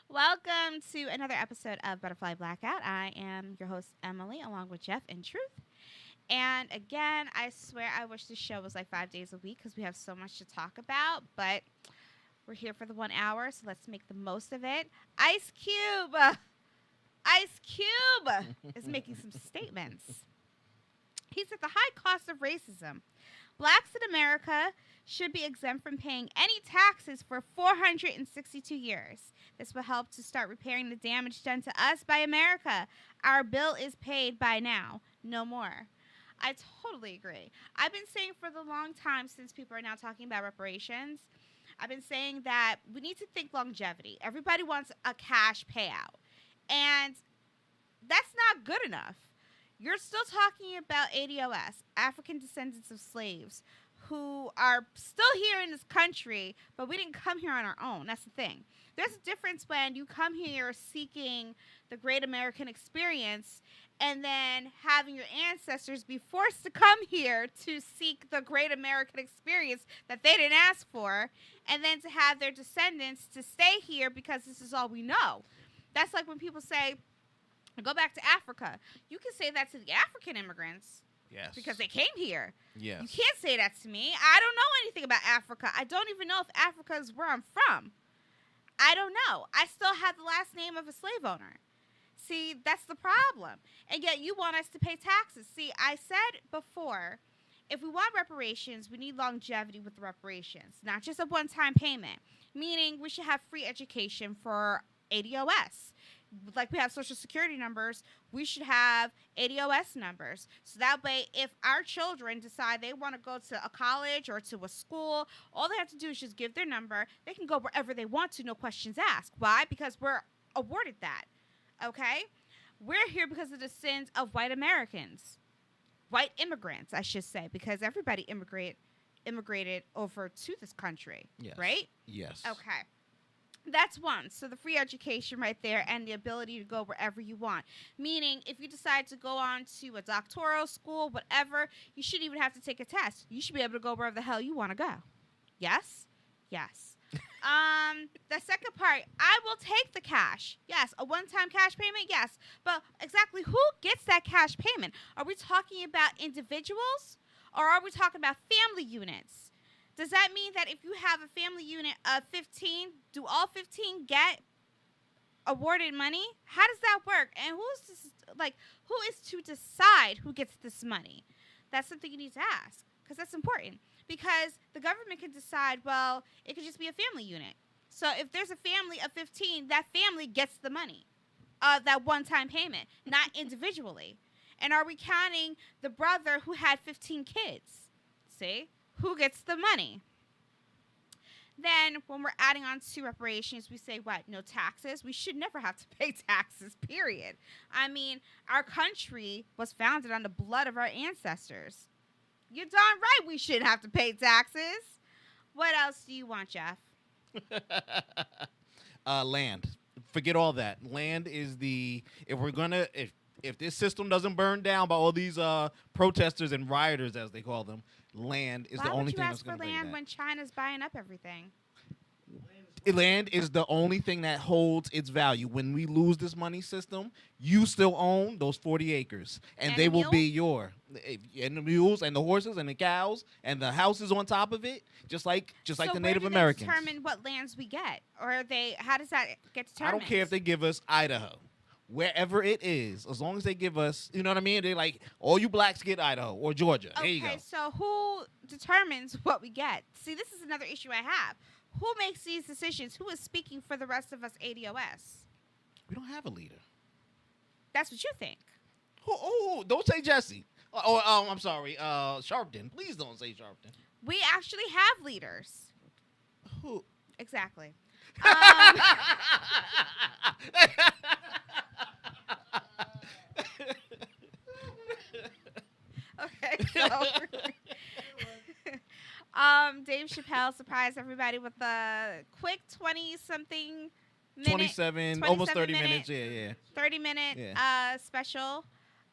Welcome to another episode of Butterfly Blackout. I am your host, Emily, along with Jeff and Truth. And again, I swear I wish this show was like 5 days a week because we have so much to talk about, but we're here for the 1 hour, so let's make the most of it. Ice Cube is making some statements. He said the high cost of racism. Blacks in America should be exempt from paying any taxes for 462 years. This will help to start repairing the damage done to us by America. Our bill is paid by now. No more. I totally agree. I've been saying for the long time since people are now talking about reparations, I've been saying that we need to think longevity. Everybody wants a cash payout. And that's not good enough. You're still talking about ADOS, African descendants of slaves, who are still here in this country, but we didn't come here on our own. That's the thing. There's a difference when you come here seeking the great American experience and then having your ancestors be forced to come here to seek the great American experience that they didn't ask for, and then to have their descendants to stay here because this is all we know. That's like when people say, go back to Africa. You can say that to the African immigrants. Yes. Because they came here. Yes. You can't say that to me. I don't know anything about Africa. I don't even know if Africa is where I'm from. I don't know. I still have the last name of a slave owner. See, that's the problem. And yet you want us to pay taxes. See, I said before, if we want reparations, we need longevity with the reparations, not just a one-time payment. Meaning we should have free education for ADOS. Like we have social security numbers, we should have ADOS numbers. So that way, if our children decide they want to go to a college or to a school, all they have to do is just give their number. They can go wherever they want to, no questions asked. Why? Because we're awarded that. Okay? We're here because of the sins of white Americans. White immigrants, I should say, because everybody immigrated over to this country. Yes. Right? Yes. Okay. That's one. So the free education right there and the ability to go wherever you want. Meaning, if you decide to go on to a doctoral school, whatever, you shouldn't even have to take a test. You should be able to go wherever the hell you want to go. Yes? Yes. The second part, I will take the cash. Yes. A one-time cash payment? Yes. But exactly who gets that cash payment? Are we talking about individuals or are we talking about family units? Does that mean that if you have a family unit of 15, do all 15 get awarded money? How does that work? And who is to decide who gets this money? That's something you need to ask because that's important. Because the government can decide, well, it could just be a family unit. So if there's a family of 15, that family gets the money, that one-time payment, not individually. And are we counting the brother who had 15 kids? See? Who gets the money? Then, when we're adding on to reparations, we say, what? No taxes? We should never have to pay taxes, period. I mean, our country was founded on the blood of our ancestors. You're darn right we shouldn't have to pay taxes. What else do you want, Jeff? Land. Forget all that. Land is the if this system doesn't burn down by all these protesters and rioters, as they call them, land is the only thing that's going to Why would you ask for land when China's buying up everything? Land is the only thing that holds its value. When we lose this money system, you still own those 40 acres, and they will be your. And the mules and the horses and the cows and the houses on top of it, just like the Native Americans. So where do they determine what lands we get, or how does that get determined? I don't care if they give us Idaho, wherever it is, as long as they give us, you know what I mean? They're like, all you blacks get Idaho or Georgia. Okay, there you go. So who determines what we get? See, this is another issue I have. Who makes these decisions? Who is speaking for the rest of us ADOS? We don't have a leader. That's what you think. Oh, don't say Jesse. I'm sorry, Sharpton. Please don't say Sharpton. We actually have leaders. Who? Exactly. Okay, so Dave Chappelle surprised everybody with a quick 20-something minute, 27, almost 30 minutes. Yeah. 30-minute special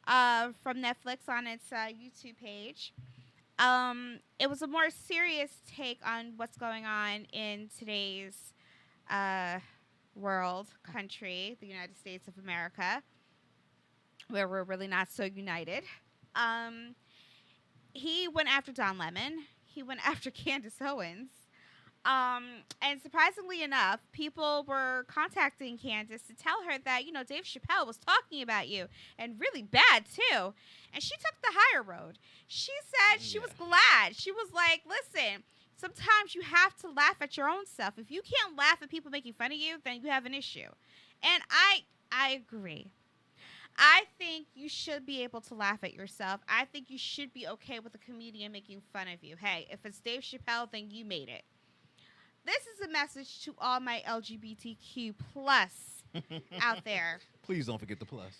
from Netflix on its YouTube page. It was a more serious take on what's going on in today's world country, the United States of America, where we're really not so united. Um, he went after Don Lemon. He went after Candace Owens. And surprisingly enough, people were contacting Candace to tell her that, Dave Chappelle was talking about you and really bad too. And she took the higher road. She said she was glad. She was like, listen, sometimes you have to laugh at your own self. If you can't laugh at people making fun of you, then you have an issue. And I agree. I think you should be able to laugh at yourself. I think you should be okay with a comedian making fun of you. Hey, if it's Dave Chappelle, then you made it. This is a message to all my LGBTQ plus out there. Please don't forget the plus.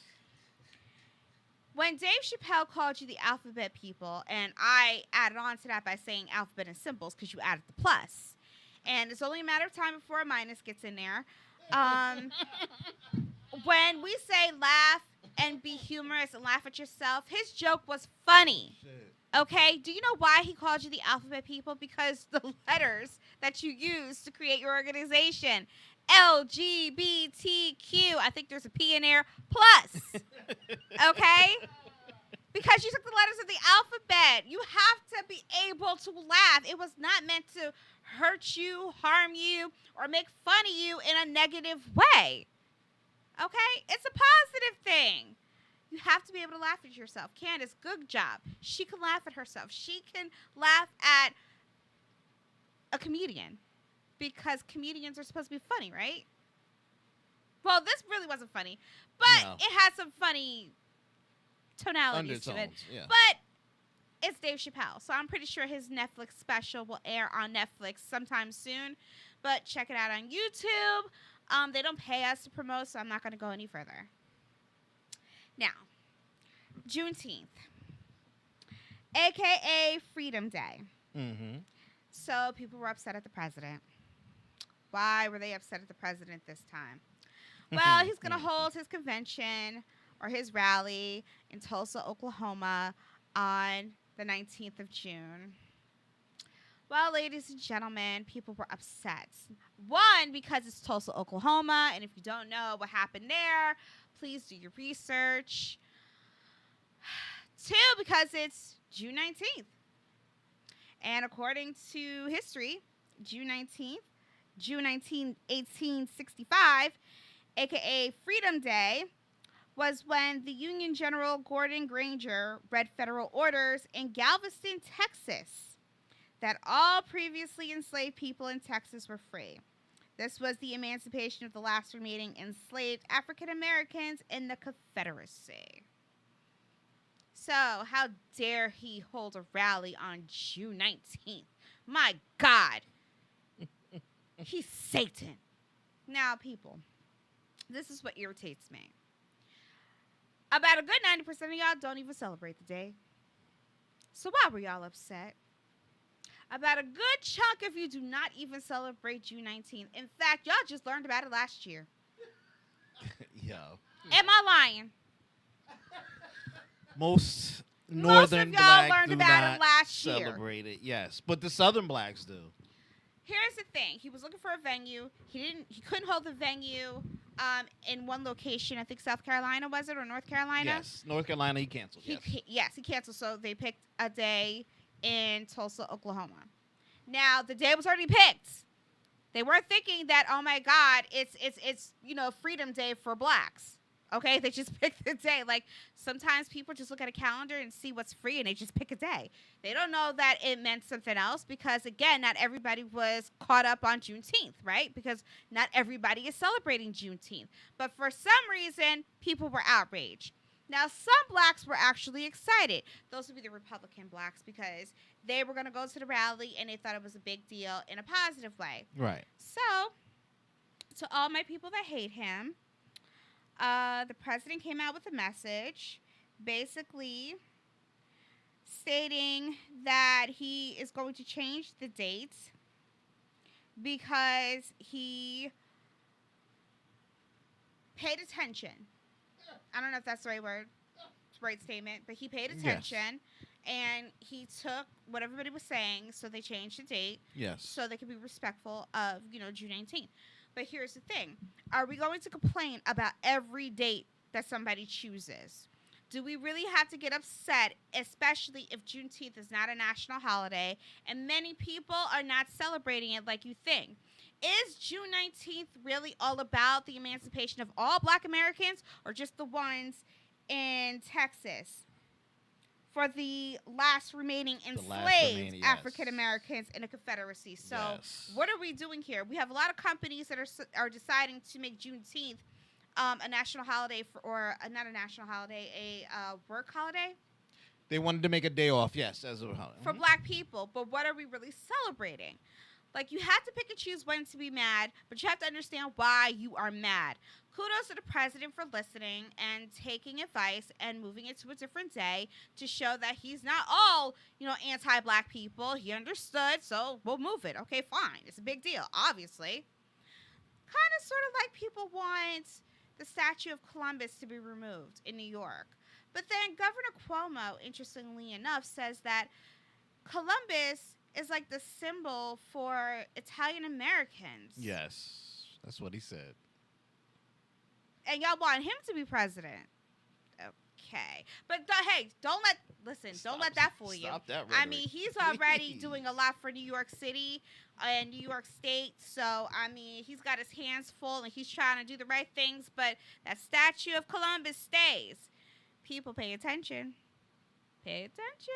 When Dave Chappelle called you the alphabet people, and I added on to that by saying alphabet and symbols because you added the plus, and it's only a matter of time before a minus gets in there. When we say laugh and be humorous and laugh at yourself, his joke was funny. Shit. Okay? Do you know why he called you the alphabet people? Because the letters that you use to create your organization, LGBTQ, I think there's a P in there, plus. Okay? Because you took the letters of the alphabet. You have to be able to laugh. It was not meant to hurt you, harm you, or make fun of you in a negative way. Okay? It's a positive thing. You have to be able to laugh at yourself. Candace, good job. She can laugh at herself. She can laugh at a comedian because comedians are supposed to be funny, right? Well, this really wasn't funny, but it had some funny tonalities to it. Yeah. But it's Dave Chappelle, so I'm pretty sure his Netflix special will air on Netflix sometime soon. But check it out on YouTube. They don't pay us to promote, so I'm not going to go any further. Now, Juneteenth, a.k.a. Freedom Day. Mm-hmm. So people were upset at the president. Why were they upset at the president this time? Well, he's going to hold his convention or his rally in Tulsa, Oklahoma on the 19th of June. Well, ladies and gentlemen, people were upset. One, because it's Tulsa, Oklahoma, and if you don't know what happened there, please do your research. Two, because it's June 19th. And according to history, June 19th, June 19, 1865, a.k.a. Freedom Day, was when the Union General Gordon Granger read federal orders in Galveston, Texas, that all previously enslaved people in Texas were free. This was the emancipation of the last remaining enslaved African Americans in the Confederacy. So, how dare he hold a rally on June 19th? My God. He's Satan. Now, people, this is what irritates me. About a good 90% of y'all don't even celebrate the day. So why were y'all upset? About a good chunk of you do not even celebrate June 19th. In fact, y'all just learned about it last year. Yo. Am I lying? Most northern Most of y'all blacks learned do about not it last year. celebrate it, yes. But the southern blacks do. Here's the thing. He was looking for a venue. He couldn't hold the venue in one location. I think South Carolina, was it, or North Carolina? Yes. North Carolina, he canceled, yes. He canceled. So they picked a day in Tulsa, Oklahoma. Now, the day was already picked. They weren't thinking that, oh my God, it's Freedom Day for blacks. Okay, they just picked the day. Like, sometimes people just look at a calendar and see what's free, and they just pick a day. They don't know that it meant something else because, again, not everybody was caught up on Juneteenth, right? Because not everybody is celebrating Juneteenth. But for some reason, people were outraged. Now, some blacks were actually excited. Those would be the Republican blacks because they were going to go to the rally, and they thought it was a big deal in a positive way. Right. So, to all my people that hate him, the president came out with a message basically stating that he is going to change the date because he paid attention. I don't know if that's the right statement, but he paid attention and he took what everybody was saying, so they changed the date Yes. so they could be respectful of, June 19th. But here's the thing. Are we going to complain about every date that somebody chooses? Do we really have to get upset, especially if Juneteenth is not a national holiday and many people are not celebrating it like you think? Is June 19th really all about the emancipation of all Black Americans or just the ones in Texas? For the last remaining enslaved African Americans in the Confederacy. So what are we doing here? We have a lot of companies that are deciding to make Juneteenth a national holiday not a national holiday, a work holiday. They wanted to make a day off, yes, as a holiday. For Black people. But what are we really celebrating? Like, you have to pick and choose when to be mad, but you have to understand why you are mad. Kudos to the president for listening and taking advice and moving it to a different day to show that he's not all, anti-Black people. He understood, so we'll move it. Okay, fine. It's a big deal, obviously. Kind of sort of like people want the statue of Columbus to be removed in New York. But then Governor Cuomo, interestingly enough, says that Columbus is like the symbol for Italian Americans. Yes, that's what he said. And y'all want him to be president. Okay. But don't let that fool you. Stop that rhetoric. I mean, he's already doing a lot for New York City and New York State. So, I mean, he's got his hands full and he's trying to do the right things. But that statue of Columbus stays. People pay attention. Pay attention.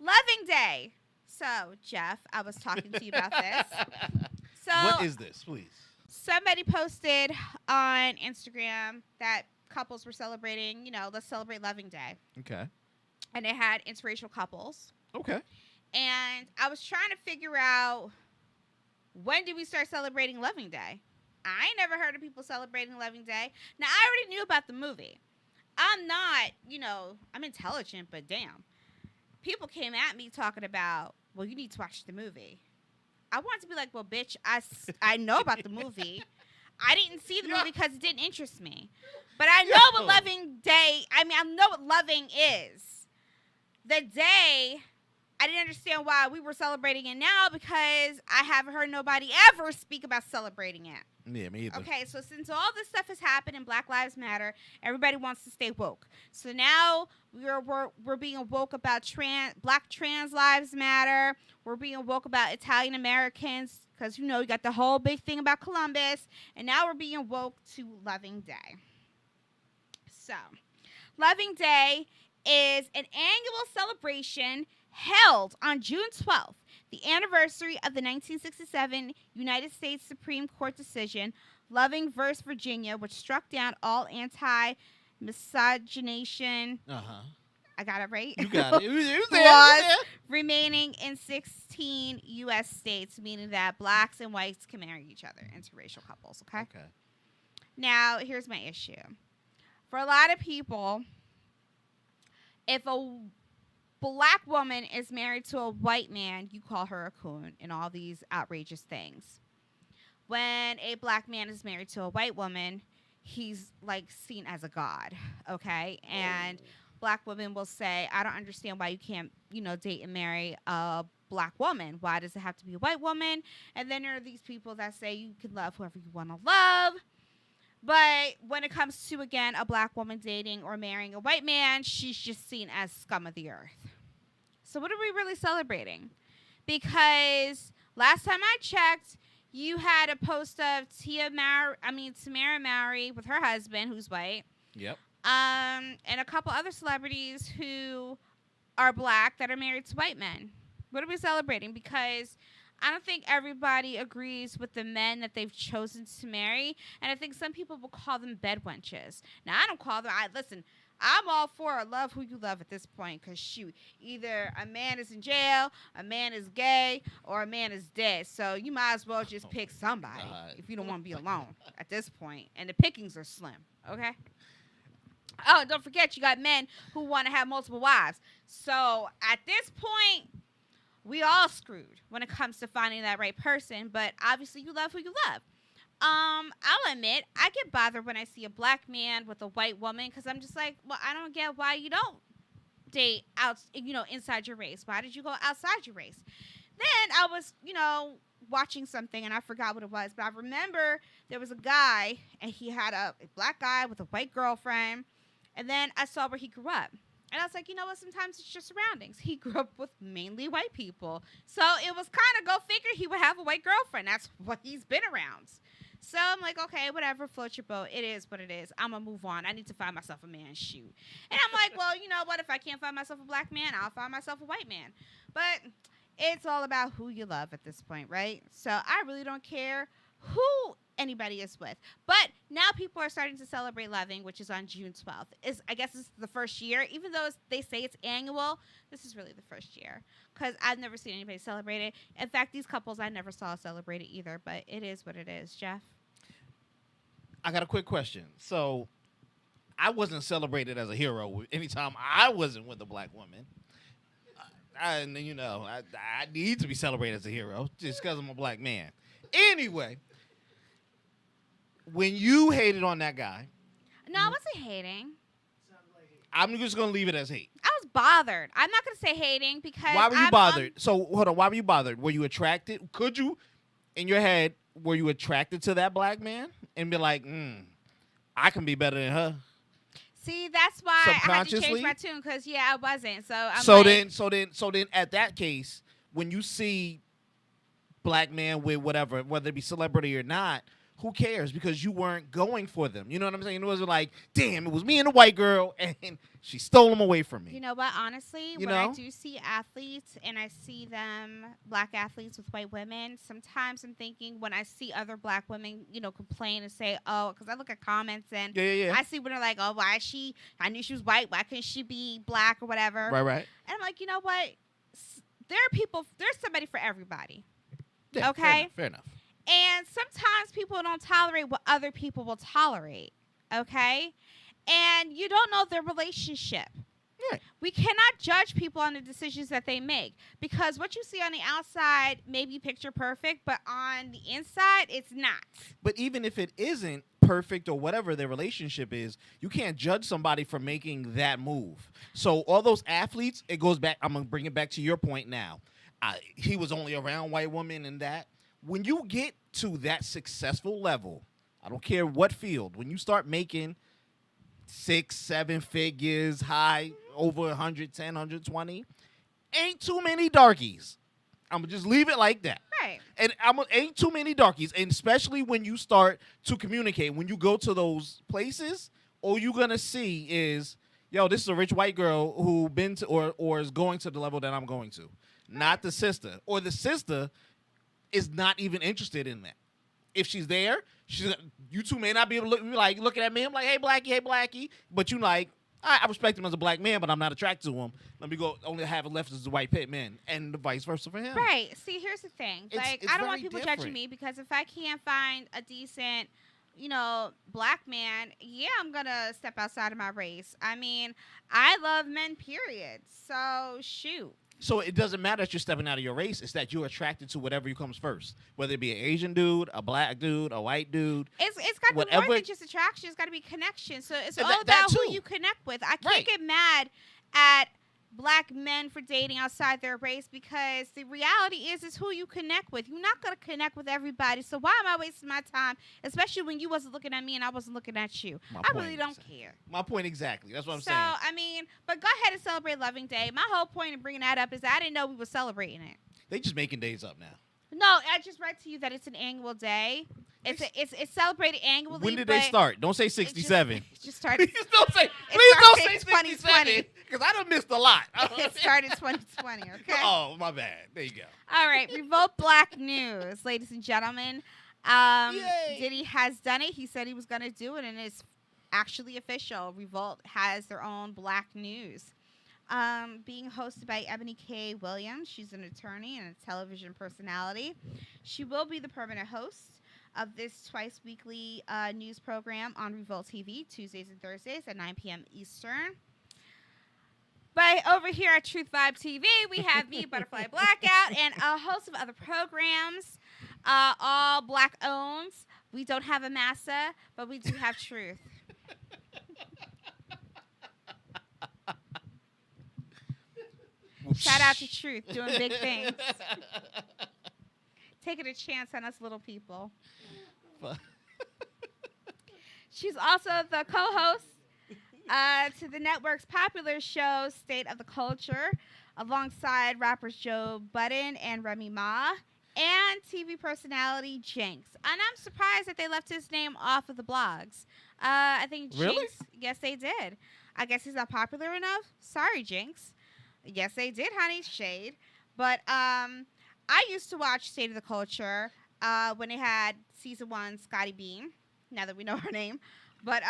Loving Day. So, Jeff, I was talking to you about this. So, what is this, please? Somebody posted on Instagram that couples were celebrating, let's celebrate Loving Day. Okay. And they had interracial couples. Okay. And I was trying to figure out, when did we start celebrating Loving Day? I ain't never heard of people celebrating Loving Day. Now, I already knew about the movie. I'm not, I'm intelligent, but damn. People came at me talking about, well, you need to watch the movie. I wanted to be like, well, bitch, I know about the movie. I didn't see the movie because it didn't interest me. But I know what Loving Day, I know what loving is. The day, I didn't understand why we were celebrating it now because I haven't heard nobody ever speak about celebrating it. Yeah, me either. Okay, so since all this stuff has happened in Black Lives Matter, everybody wants to stay woke. So now we're being woke about Black trans lives matter. We're being woke about Italian Americans because, you got the whole big thing about Columbus. And now we're being woke to Loving Day. So, Loving Day is an annual celebration held on June 12th, the anniversary of the 1967 United States Supreme Court decision, Loving v. Virginia, which struck down all anti-miscegenation. I got it right. You got it. Laws remaining in 16 U.S. states, meaning that blacks and whites can marry each other, interracial couples. Okay. Now, here's my issue. For a lot of people, if a Black woman is married to a white man, you call her a coon and all these outrageous things. When a Black man is married to a white woman, he's seen as a god, okay? And Black women will say, I don't understand why you can't, date and marry a Black woman. Why does it have to be a white woman? And then there are these people that say you can love whoever you want to love. But when it comes to, again, a Black woman dating or marrying a white man, she's just seen as scum of the earth. So what are we really celebrating? Because last time I checked, you had a post of Tamara Mowry with her husband, who's white. Yep. And a couple other celebrities who are Black that are married to white men. What are we celebrating? Because I don't think everybody agrees with the men that they've chosen to marry. And I think some people will call them bed wenches. Now, I don't call them. Listen, I'm all for love who you love at this point. Because, shoot, either a man is in jail, a man is gay, or a man is dead. So you might as well just pick somebody if you don't want to be alone at this point. And the pickings are slim, okay? Oh, don't forget, you got men who want to have multiple wives. So at this point, we all screwed when it comes to finding that right person. But obviously, you love who you love. I'll admit, I get bothered when I see a Black man with a white woman because I'm just like, well, I don't get why you don't date inside your race. Why did you go outside your race? Then I was, watching something and I forgot what it was, but I remember there was a guy and he had a black guy with a white girlfriend, and then I saw where he grew up. And I was like, you know what? Sometimes it's just surroundings. He grew up with mainly white people. So it was kind of go figure he would have a white girlfriend. That's what he's been around. So I'm like, okay, whatever, float your boat. It is what it is. I'm going to move on. I need to find myself a man. Shoot. And I'm like, well, you know what? If I can't find myself a black man, I'll find myself a white man. But it's all about who you love at this point, right? So I really don't care who anybody is with. But now people are starting to celebrate loving, which is on June 12th. I guess it's the first year. Even though they say it's annual, this is really the first year. Because I've never seen anybody celebrate it. In fact, these couples I never saw celebrate it either. But it is what it is. Jeff? I got a quick question. So I wasn't celebrated as a hero anytime I wasn't with a black woman. I need to be celebrated as a hero just because I'm a black man. Anyway, when you hated on that guy. No, I wasn't hating. I'm just going to leave it as hate. I was bothered. I'm not going to say hating because. Why were you bothered? So, hold on. Why were you bothered? Were you attracted? Could you, in your head, were you attracted to that black man and be like, I can be better than her? See, that's why I had to change my tune because, I wasn't. So then, at that case, when you see black man with whatever, whether it be celebrity or not, who cares? Because you weren't going for them. You know what I'm saying? It wasn't like, damn, it was me and a white girl, and she stole them away from me. You know what? Honestly, I do see athletes, and I see them, black athletes with white women, sometimes I'm thinking when I see other black women, complain and say, oh, because I look at comments, and I see when they're like, oh, why is she, I knew she was white, why couldn't she be black or whatever? Right. And I'm like, you know what? There's somebody for everybody. Yeah, okay? Fair enough. And sometimes people don't tolerate what other people will tolerate, okay? And you don't know their relationship. Right. We cannot judge people on the decisions that they make because what you see on the outside may be picture perfect, but on the inside, it's not. But even if it isn't perfect or whatever their relationship is, you can't judge somebody for making that move. So all those athletes, it goes back. I'm going to bring it back to your point now. He was only around white women and that. When you get to that successful level, I don't care what field, when you start making 6-7 figures, high, over 110, 120, ain't too many darkies. I'm going to just leave it like that. Right. And ain't too many darkies, and especially when you start to communicate. When you go to those places, all you're going to see is, yo, this is a rich white girl who been to or is going to the level that I'm going to. Not the sister. Or the sister is not even interested in that. If she's there, you two may not be able to looking at me. I'm like, hey Blackie, but you like, I respect him as a black man, but I'm not attracted to him. Let me go. Only have it left as a white pit man, and vice versa for him. Right. See, here's the thing. It's I don't want people judging me because if I can't find a decent, black man, I'm gonna step outside of my race. I mean, I love men. Period. So shoot. So it doesn't matter that you're stepping out of your race. It's that you're attracted to whatever comes first, whether it be an Asian dude, a black dude, a white dude. It's got to be more than just attraction. It's got to be connection. So it's all about who you connect with. I can't get mad at black men for dating outside their race because the reality is who you connect with. You're not going to connect with everybody. So why am I wasting my time, especially when you wasn't looking at me and I wasn't looking at you? I really don't care. My point exactly. That's what I'm saying. So, I mean, but go ahead and celebrate Loving Day. My whole point in bringing that up is I didn't know we were celebrating it. They just making days up now. No, I just read to you that it's an annual day. It's celebrated annually. When did they start? Don't say 67. It just started. Please don't say 67 because I done missed a lot. It started 2020. Okay. Oh, my bad. There you go. All right, Revolt Black News, ladies and gentlemen. Diddy has done it. He said he was going to do it, and it's actually official. Revolt has their own Black News. Being hosted by Ebony K. Williams. She's an attorney and a television personality. She will be the permanent host of this twice weekly news program on Revolt TV, Tuesdays and Thursdays at 9 p.m. Eastern. But over here at Truth Vibe TV, we have me, Butterfly Blackout, and a host of other programs, all Black owned. We don't have a massa, but we do have Truth. Shout out to Truth, doing big things. taking a chance on us little people. Fuck. She's also the co-host to the network's popular show State of the Culture, alongside rappers Joe Budden and Remy Ma, and TV personality Jinx. And I'm surprised that they left his name off of the blogs. I think Jinx, Really? yes, they did. I guess he's not popular enough. Sorry, Jinx. Yes, they did, honey. Shade. But I used to watch State of the Culture when they had season 1 Scotty Beam. Now that we know her name, but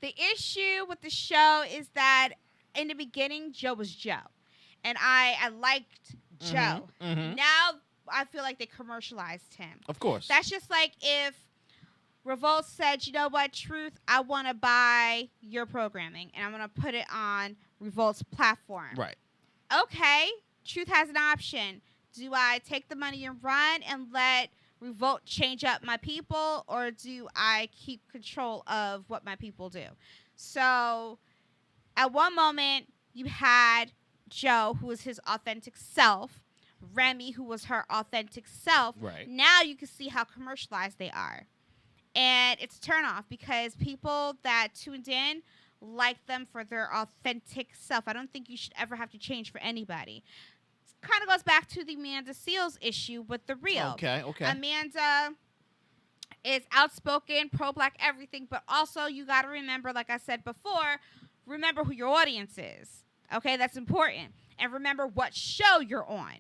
the issue with the show is that in the beginning Joe was Joe, and I liked Joe. Mhm. Now I feel like they commercialized him. Of course. That's just like if Revolt said, you know what, Truth, I want to buy your programming and I'm going to put it on Revolt's platform. Right. Okay, Truth has an option. Do I take the money and run and let Revolt change up my people, or do I keep control of what my people do? So at one moment, you had Joe, who was his authentic self, Remy, who was her authentic self. Right. Now you can see how commercialized they are. And it's a turnoff because people that tuned in like them for their authentic self. I don't think you should ever have to change for anybody. Kind of goes back to the Amanda Seales issue with The Real. Okay. Amanda is outspoken, pro-black, everything, but also you got to remember, like I said before, remember who your audience is. Okay, that's important. And remember what show you're on.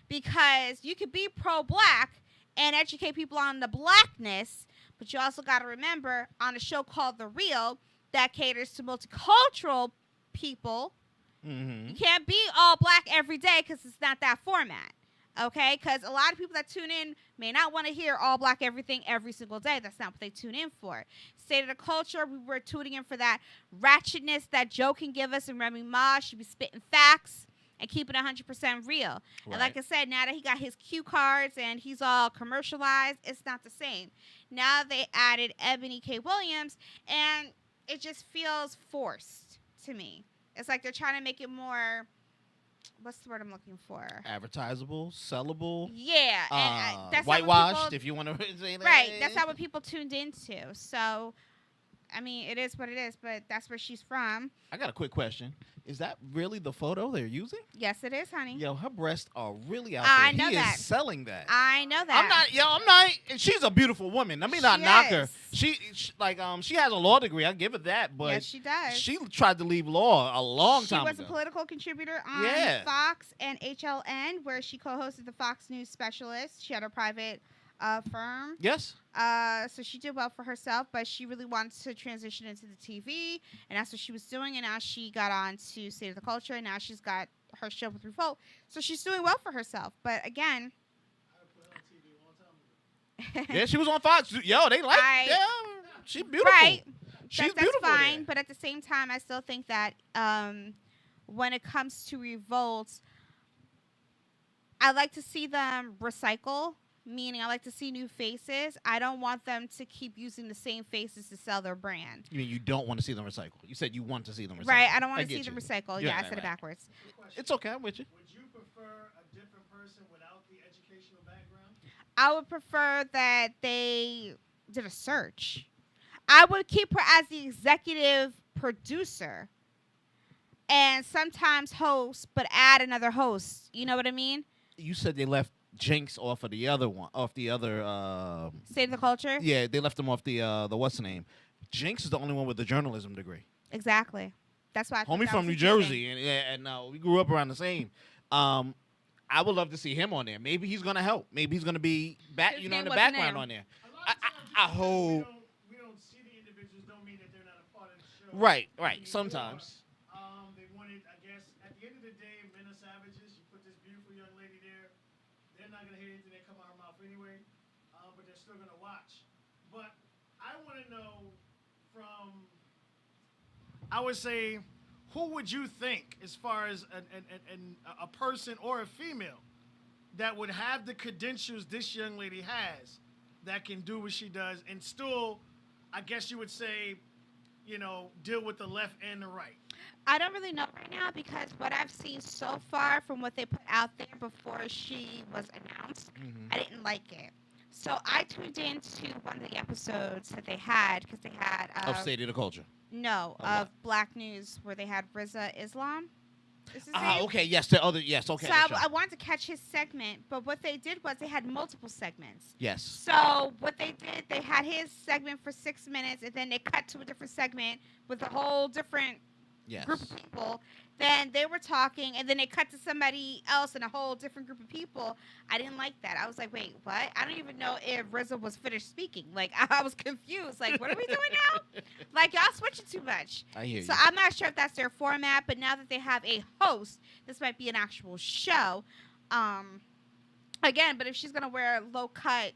Because you could be pro-black and educate people on the blackness, but you also got to remember on a show called The Real that caters to multicultural people, Mm-hmm. you can't be all black every day because it's not that format. Okay? Because a lot of people that tune in may not want to hear all black everything every single day. That's not what they tune in for. State of the Culture, we were tuning in for that ratchetness that Joe can give us, and Remy Ma should be spitting facts and keeping it 100% real. Right. And like I said, now that he got his cue cards and he's all commercialized, it's not the same. Now they added Ebony K. Williams, and it just feels forced to me. It's like they're trying to make it more, what's the word I'm looking for? Advertisable, sellable, Yeah. And that's not what whitewashed, people- if you want to say that. Right. That's not what people tuned into. So, I mean, it is what it is, but that's where she's from. I got a quick question. Is that really the photo they're using? Yes, it is, honey. Yo, her breasts are really out I there. know He that. is selling that. I know that. I'm not. And she's a beautiful woman. Let me not She knock her. is. She has a law degree. I give her that. But yes, she does. she tried to leave law a long time She was ago. a political contributor on Yeah. Fox and HLN, where she co-hosted the Fox News Specialist. She had her private firm. Yes. So she did well for herself, but she really wanted to transition into the TV, and that's what she was doing. And now she got on to State of the Culture, and now she's got her show with Revolt. So she's doing well for herself. But again, Yeah, she was on Fox. Yo, they like. Yeah, she's beautiful. right? She's That's beautiful. fine. there. But at the same time, I still think that when it comes to Revolt, I like to see them recycle. Meaning, I like to see new faces. I don't want them to keep using the same faces to sell their brand. You mean you don't want to see them recycle? You said you want to see them recycle. Right, I don't want to get see them you. recycle. Yeah, Yeah, I right, said it right. backwards. It's okay. I'm with you. Would you prefer a different person without the educational background? I would prefer that they did a search. I would keep her as the executive producer and sometimes host, but add another host. You know what I mean? You said they left Jinx off of the other one, State of the Culture? Yeah, they left him off the what's the name? Jinx is the only one with the journalism degree. Exactly. That's why I thought Homie that from was New interesting. Jersey, and we grew up around the same. I would love to see him on there. Maybe he's gonna help. Maybe he's gonna be His in name the wasn't background there. on there. A lot of times, I just hope. because we don't see the individuals don't mean that they're not a part of the show. Right. anymore. Sometimes. They wanted, I guess, at the end of the day, men are savages. You put this beautiful young lady there, they're not gonna hear anything that come out of her mouth anyway, but they're still gonna watch. But I want to know from, I would say, who would you think, as far as a person or a female, that would have the credentials this young lady has, that can do what she does, and still, I guess you would say, deal with the left and the right? I don't really know right now because what I've seen so far from what they put out there before she was announced, Hmm. I didn't like it. So I tuned into one of the episodes that they had because they had Of State of the Culture. no Of what? of Black News where they had Riza Islam. Is his Ah, name? okay. Yes, the other. Yes, okay. So the show. I wanted to catch his segment, but what they did was they had multiple segments. Yes. So what they did, they had his segment for 6 minutes, and then they cut to a different segment with a whole different Yes. group of people. Then they were talking, and then they cut to somebody else and a whole different group of people. I didn't like that. I was like, wait, what? I don't even know if RZA was finished speaking. Like, I was confused. Like, what are we doing now? Like, y'all switching too much. I hear you. So I'm not sure if that's their format, but now that they have a host, this might be an actual show. Again, but if she's gonna wear low cut,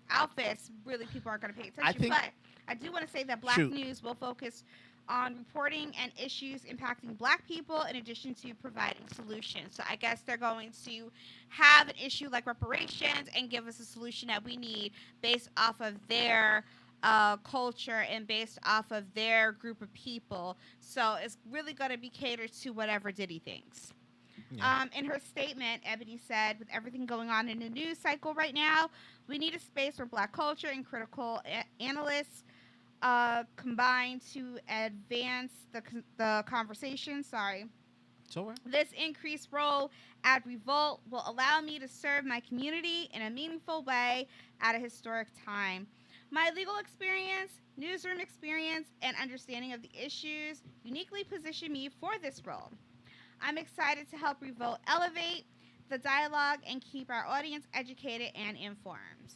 outfits, really people aren't gonna pay attention. think- But I do want to say that Black Shoot. News will focus on reporting and issues impacting Black people in addition to providing solutions. So I guess they're going to have an issue like reparations and give us a solution that we need based off of their culture and based off of their group of people. So it's really going to be catered to whatever Diddy thinks. Yeah. In her statement, Ebony said, with everything going on in the news cycle right now, we need a space where Black culture and critical analysts combine to advance the conversation. Sorry. So where? This increased role at Revolt will allow me to serve my community in a meaningful way at a historic time. My legal experience, newsroom experience, and understanding of the issues uniquely position me for this role. I'm excited to help Revolt elevate the dialogue and keep our audience educated and informed.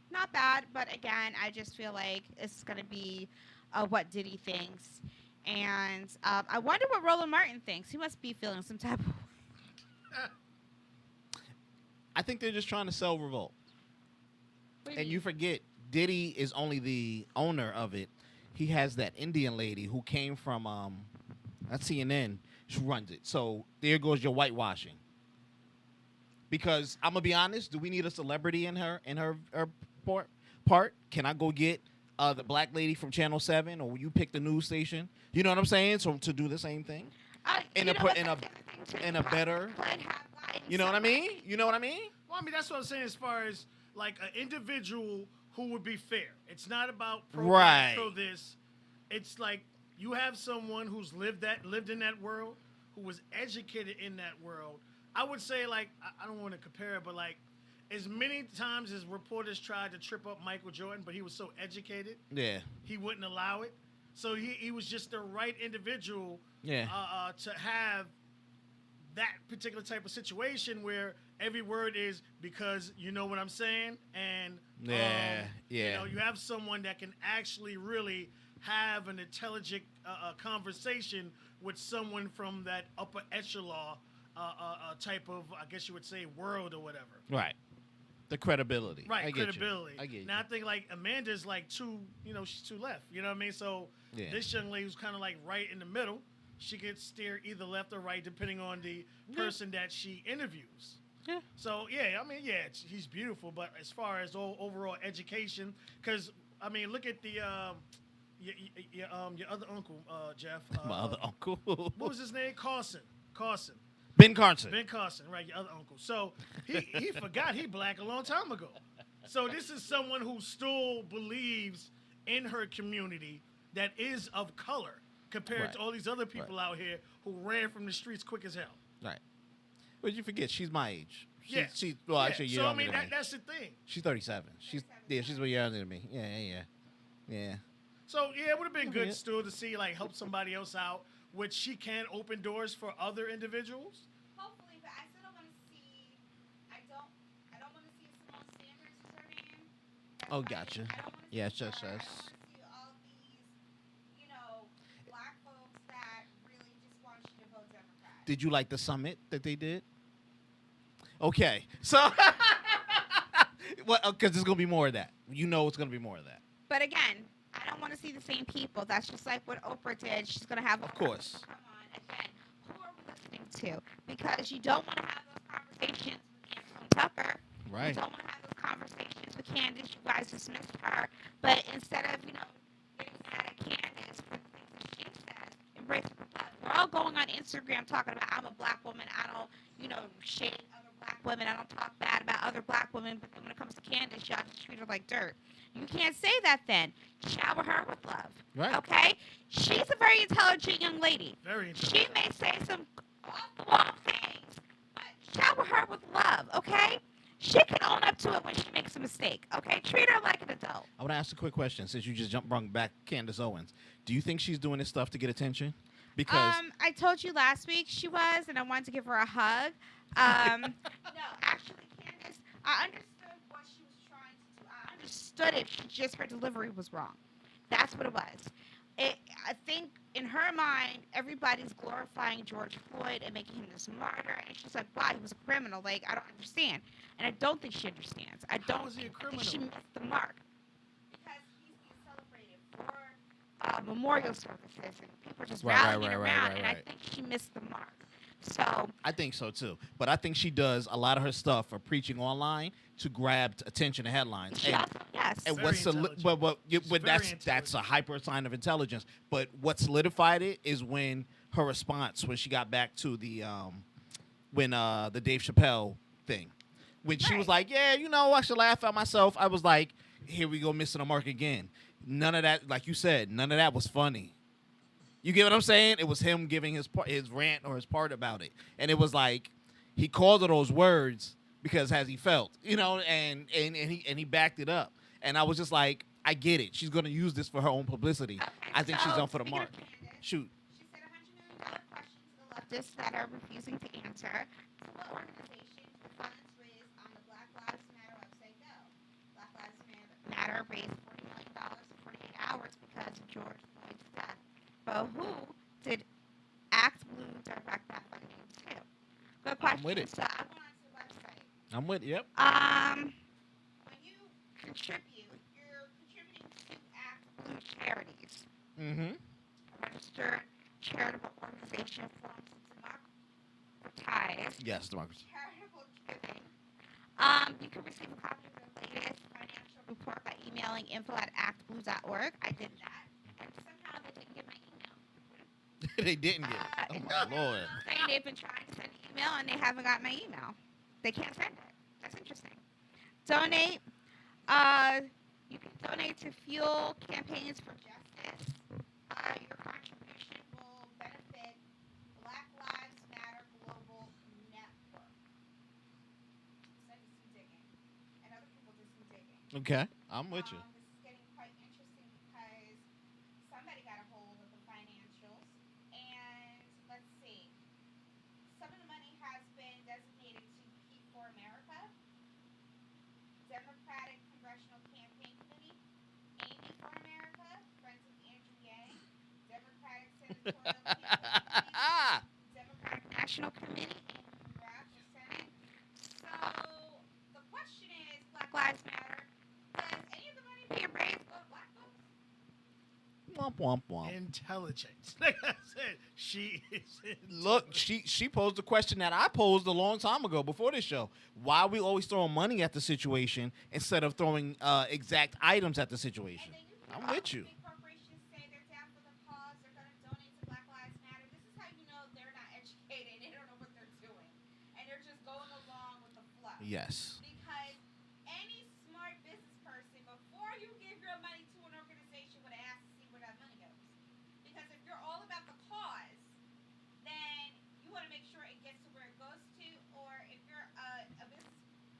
Not bad, but again, I just feel like it's going to be what Diddy thinks. And I wonder what Roland Martin thinks. He must be feeling some type of... I think they're just trying to sell Revolt. What do you And mean? you forget, Diddy is only the owner of it. He has that Indian lady who came from that's CNN. She runs it. So there goes your whitewashing. Because I'm gonna be honest, do we need a celebrity in her part? Can I go get the black lady from Channel 7, or will you pick the news station? You know what I'm saying? So to do the same thing in You a know put what, in a that's the other thing, too. in a better. Could have lied You know what I somewhere. mean? You know what I mean? Well, I mean, that's what I'm saying as far as like an individual who would be fair. It's not about pro Right. pro this. It's like you have someone who's lived in that world, who was educated in that world. I would say, like, I don't want to compare it, but like as many times as reporters tried to trip up Michael Jordan, but he was so educated, Yeah. he wouldn't allow it. So he was just the right individual Yeah. to have that particular type of situation where every word is because you know what I'm saying, and Yeah, you yeah. know, you have someone that can actually really have an intelligent conversation with someone from that upper echelon type of, I guess you would say, world or whatever. Right. The credibility. Right, I get credibility. You. I get you. Now I think like Amanda's like she's two left. You know what I mean? So Yeah. this young lady who's kind of like right in the middle. She could steer either left or right depending on the person that she interviews. Yeah. So yeah, I mean, yeah, he's beautiful, but as far as overall education, because I mean, look at the your other uncle, Jeff. My other uncle. What was his name? Carson. Ben Carson. Ben Carson, right? Your other uncle. So he forgot he black a long time ago. So this is someone who still believes in her community that is of color compared Right. to all these other people out here who ran from the streets quick as hell. Right. But you forget, she's my age. Yeah. Well, Yeah, actually, you're so I younger mean than me. that's the thing. She's 37. She's way younger than me. Yeah. So yeah, it would have been good Yeah. still to see like help somebody else out, which she can open doors for other individuals. Hopefully, but I still don't want to see. I don't want to see Simone Sanders is her name. That's Oh, my gotcha. name. I don't wanna see Yes, her. yes, I yes. don't want to see all these, black folks that really just want you to vote Democrat. Did you like the summit that they did? Okay. So, well, because there's gonna be more of that. You know, it's gonna be more of that. But again, I don't want to see the same people. That's just like what Oprah did. She's gonna have. Of course. Come on, again, who are we listening to? Because you don't want to have those conversations with Anderson Tucker. You Right. don't want to have those conversations with Candace. You guys dismissed her. But instead of, getting sad at Candace for the things that she says, embrace the still going on Instagram talking about I'm a black woman. I don't, shade other black women. I don't talk bad about other black women. But when it comes to Candace, y'all just treat her like dirt. You can't say that then. Shower her with love. Right. Okay? She's a very intelligent young lady. Very She intelligent. may say some off the wall things, but shower her with love, okay? She can own up to it when she makes a mistake, okay? Treat her like an adult. I want to ask a quick question since you just brought back Candace Owens. Do you think she's doing this stuff to get attention? Because I told you last week she was, and I wanted to give her a hug. No, actually, Candace, I understood what she was trying to do. I understood it. Just her delivery was wrong. That's what it was. I think in her mind, everybody's glorifying George Floyd and making him this martyr, and she's like, "Wow, he was a criminal." Like, I don't understand, and I don't think she understands. I don't was he a think criminal? she missed the mark because he's being celebrated for memorial services, and people are just rallying around, and I think she missed the mark. So I think so too. But I think she does a lot of her stuff for preaching online to grab attention and headlines. she also, yes, And Very what's intelligent. but She's very that's a intelligent. hyper sign of intelligence. But what solidified it is when her response when she got back to the Dave Chappelle thing, when she was Right. like, "Yeah, I should laugh at myself." I was like, "Here we go, missing the mark again." None of that, like you said, none of that was funny. You get what I'm saying? It was him giving his rant or his part about it, and it was like he called her those words because as he felt, and he backed it up, and I was just like, I get it. She's gonna use this for her own publicity. Okay, I think she's so, on for the speaking mark. of Candace, Shoot. she said $100 million questions to the leftists that are refusing to answer. So what organizations were funds raised on the Black Lives Matter website go? Black Lives Matter raised $40 million in 48 hours because of George Floyd's death. But who did Act Blue direct that funding to? Good question. I'm with it. So I went onto the website. I'm with. Yep. When you contribute, you're contributing to Act Blue charities. Mm-hmm. A registered charitable organization formed to democratize Yes, democracy. charitable giving. You can receive a copy of the latest financial report by emailing info@actblue.org. I did that, and somehow they didn't get my email. They didn't get it. Oh my lord. Saying they've been trying to send an email and they haven't got my email. They can't send it. That's interesting. Donate. You can donate to fuel campaigns for justice. Your contribution will benefit Black Lives Matter Global Network. So do some digging, and other people do some digging. Okay, I'm with you. This is getting quite interesting because somebody got a hold of the financials, and let's see. Some of the money has been designated to Keep for America, Democratic Congressional Campaign Committee, Amy for America, Friends of Andrew Yang, Democratic Senatorial Campaign Committee, Democratic National Committee, and draft the Senate. So the question is, Black Lives Matter. Does any of the money being raised go to black folks? Womp womp womp. Intelligent. Like I said, she is. Look, she posed a question that I posed a long time ago before this show. Why are we always throwing money at the situation instead of throwing exact items at the situation? And then you I'm hear all with the you. big corporations say they're down for the cause, they're going to donate to Black Lives Matter. This is how you know they're not educated, they don't know what they're doing. And they're just going along with the flow. Yes. Because any smart business person, before you give your money to an organization, would ask to see where that money goes. Because if you're all about the cause, then you want to make sure it gets to where it goes to. Or if you're a business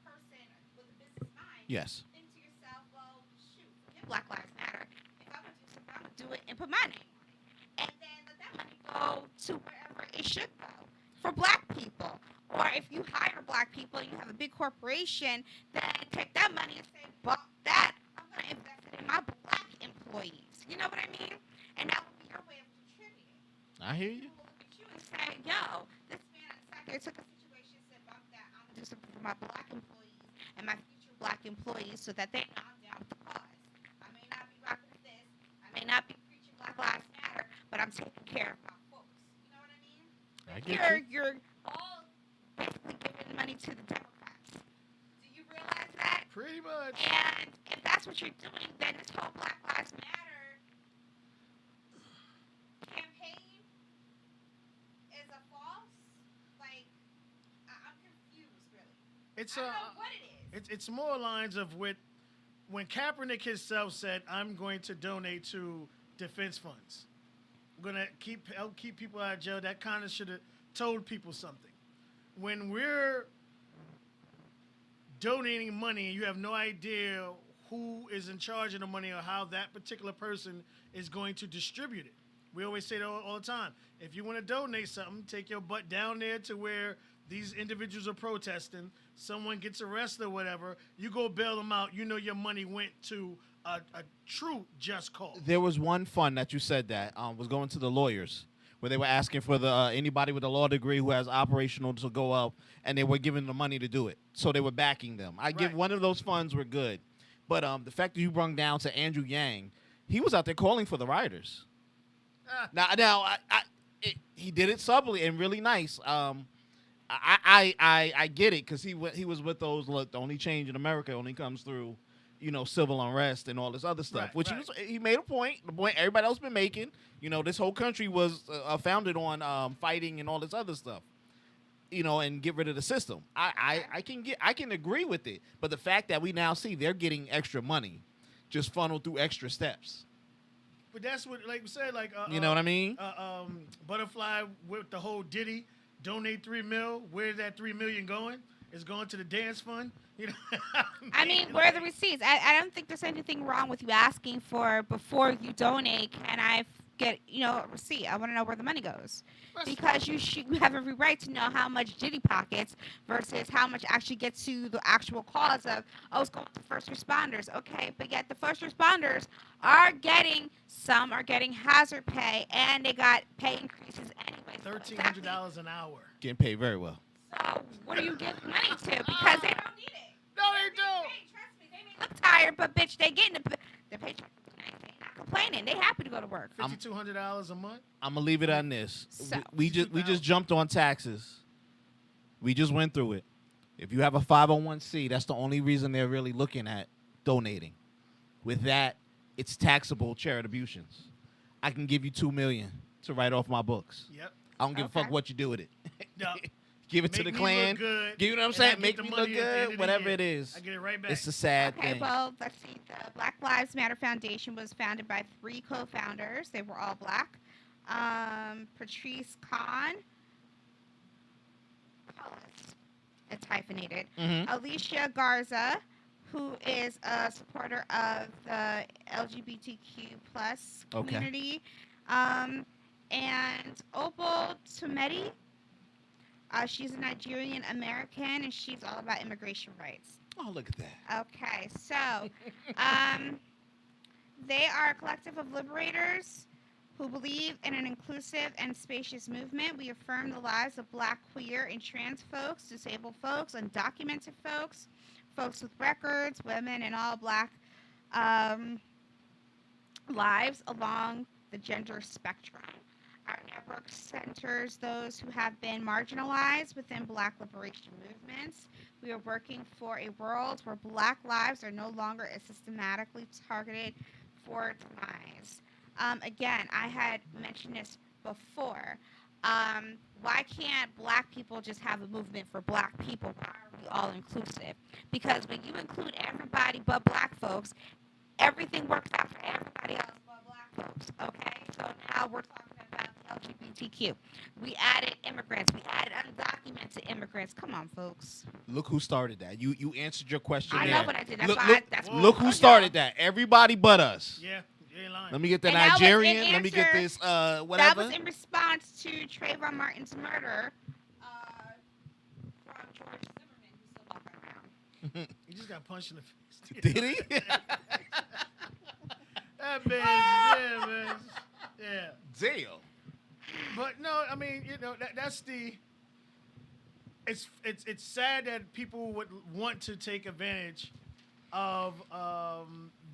person with a business mind, Yes. think to yourself, well, shoot, forget Black Lives Matter. If I'm going to do something, I'm going to do it and put my name on it. And then let that money go to wherever it should go for black people. Or if you hire black people and you have a big corporation, then take that money and say, "But that, I'm going to invest it in my black employees." You know what I mean? And that would be your way of contributing. I hear you. People will look at you and say, "Yo, this man on Saturday took a situation and said, bump that. I'm going to do something for my black employees and my future black employees so that they know I'm down with the cause. I may not be rocking with this. I may not be preaching Black Lives Matter, but I'm taking care of my folks." You know what I mean? I get you. You're all basically giving money to the Democrats. Do you realize that? Pretty much. And if that's what you're doing, then this whole Black Lives Matter campaign It's I don't know what it is. it's more lines of when Kaepernick himself said, "I'm going to donate to defense funds. I'm gonna help keep people out of jail." That kind of should have told people something. When we're donating money and you have no idea who is in charge of the money or how that particular person is going to distribute it. We always say that all the time. If you want to donate something, take your butt down there to where these individuals are protesting. Someone gets arrested or whatever. You go bail them out. You know your money went to a true just cause. There was one fund that you said that was going to the lawyers, where they were asking for the anybody with a law degree who has operational to go up, and they were giving the money to do it. So they were backing them. I give Right. one of those funds were good, but the fact that you brung down to Andrew Yang, he was out there calling for the rioters. Now, he did it subtly and really nice. I get it because he was with those. Look, the only change in America only comes through, civil unrest and all this other stuff. Right, Which right. he made a point. The point everybody else been making. This whole country was founded on fighting and all this other stuff. And get rid of the system. I can agree with it. But the fact that we now see they're getting extra money, just funneled through extra steps. But that's what, like we said, like You know what I mean? Butterfly with the whole Diddy donate $3 million. Where's that $3 million going? It's going to the dance fund. I mean, where are the receipts? I don't think there's anything wrong with you asking for before you donate. Can I get a receipt? I want to know where the money goes, because you have every right to know how much Diddy pockets versus how much actually gets to the actual cause of it's going to first responders. Okay, but yet the first responders some are getting hazard pay, and they got pay increases anyway. $1,300 an hour. Getting paid very well. So what are you giving money to? Because they don't need it. No, they don't. Hey, trust me, they may look tired, but bitch, they getting the paycheck. They not complaining. They happy to go to work. $5,200 a month. I'm gonna leave it on this. So- we just jumped on taxes. We just went through it. If you have a 501c, that's the only reason they're really looking at donating. With that, it's taxable charitabutions. I can give you $2 million to write off my books. Yep. I don't give a fuck Okay. what you do with it. No. Give it to Make the me look clan. good, Give you know what I'm and I saying? get Make the me money look at the end of good. the Whatever year. it is. I get it right back. It's a sad Okay, thing. well, let's see. The Black Lives Matter Foundation was founded by 3 co-founders. They were all black. Patrice Kahn. It's hyphenated. Mhm. Alicia Garza, who is a supporter of the LGBTQ plus Okay. community. And Opal Tometi. She's a Nigerian American, and she's all about immigration rights. Oh, look at that. Okay, so they are a collective of liberators who believe in an inclusive and spacious movement. We affirm the lives of black, queer, and trans folks, disabled folks, undocumented folks, folks with records, women, and all black lives along the gender spectrum. Our network centers those who have been marginalized within black liberation movements. We are working for a world where black lives are no longer as systematically targeted for demise. Again, I had mentioned this before. Why can't black people just have a movement for black people? Why are we all inclusive? Because when you include everybody but black folks, everything works out for everybody else but black folks. Okay? So now we're talking about LGBTQ. We added immigrants. We added undocumented immigrants. Come on, folks. Look who started that. You answered your question I there. know what I did. That's Look, why look, that's Whoa. look who y'all. started that. Everybody but us. Yeah, you ain't lying. Let me get the And that was in Nigerian. Let me get answer- this That whatever. was in response to Trayvon Martin's murder from George Zimmerman, who's still walking around. You just got punched in the face. Did he? That man, yeah, man. Yeah. Damn. But no, I mean, that's the. It's sad that people would want to take advantage of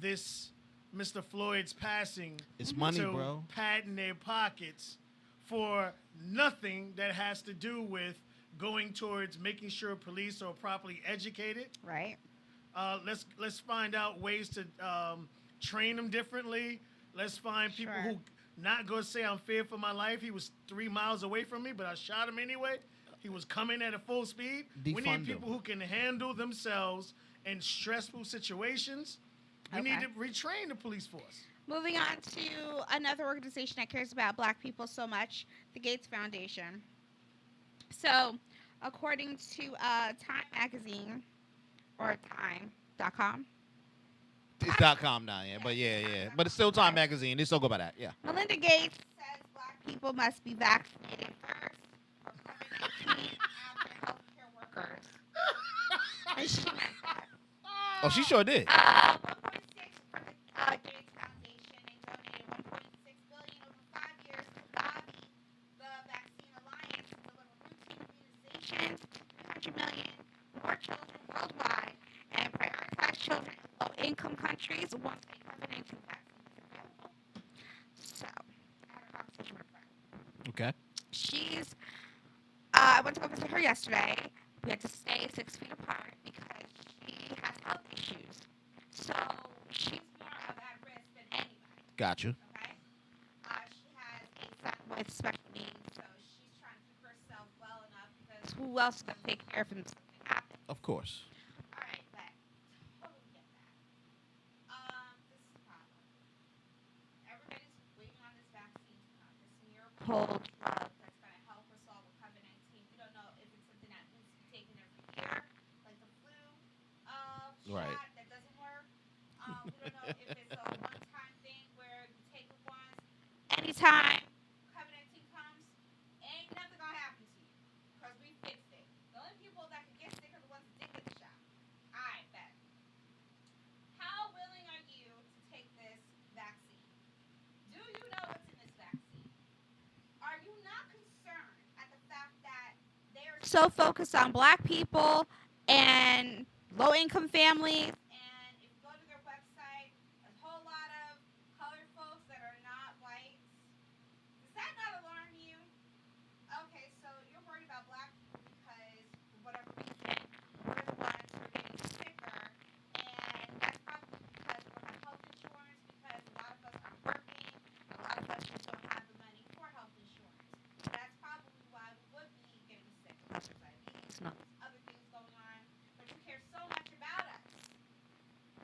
this Mr. Floyd's passing. It's money, to bro. pat in their pockets for nothing that has to do with going towards making sure police are properly educated. Right. Let's find out ways to train them differently. Let's find people Sure. who not going to say I'm feared for my life. He was 3 miles away from me, but I shot him anyway. He was coming at a full speed. We Defund need people him. who can handle themselves in stressful situations. We Okay. need to retrain the police force. Moving on to another organization that cares about black people so much, the Gates Foundation. So, according to Time Magazine, or Time.com, It's .com now, yeah. But yeah. But it's still Time Magazine. They still go by that, yeah. Melinda Gates says black people must be vaccinated first for COVID-19 after healthcare workers. And she meant that. Oh, she sure did. 1.6 for the Gates Foundation. They donated 1.6 billion over 5 years to lobby the Vaccine Alliance to deliver routine immunizations to 200 million more children worldwide and prioritize children in low-income countries once a COVID-19 vaccine is available. So, I had a conversation with her. Okay. She's. I went to go visit her yesterday. We had to stay 6 feet apart because she has health issues. So she's more of at risk than anybody. Got you. Okay. She has a son with special needs, so she's trying to keep herself well enough because who else is gonna take care of him if something happens? Of course. All right, but totally get that. This is the problem. Everybody's waiting on this vaccine to come. This miracle drug that's going to help us all with COVID-19. We don't know if it's something that needs to be taken every year, like the flu Right. shot that doesn't work. We don't know if it's a one-time thing where you take it once. Anytime COVID-19 comes, ain't nothing going to happen to you because we fixed it. The only people that can get sick are the ones that didn't get the shot. All right, bet. How willing are you to take this vaccine? Do you know what's in this vaccine? Are you not concerned at the fact that they're so focused on black people and low-income families? And if you go to their website, a whole lot of colored folks that are not white. Does that not alarm you? Okay, so you're worried about black people because, for whatever reason, we're the ones who are getting sicker, and that's probably because we don't have health insurance, because a lot of us aren't working, a lot of us just don't have the money for health insurance. That's probably why we would be getting sick, unless there's diabetes and all these other things going on. But you care so much about us,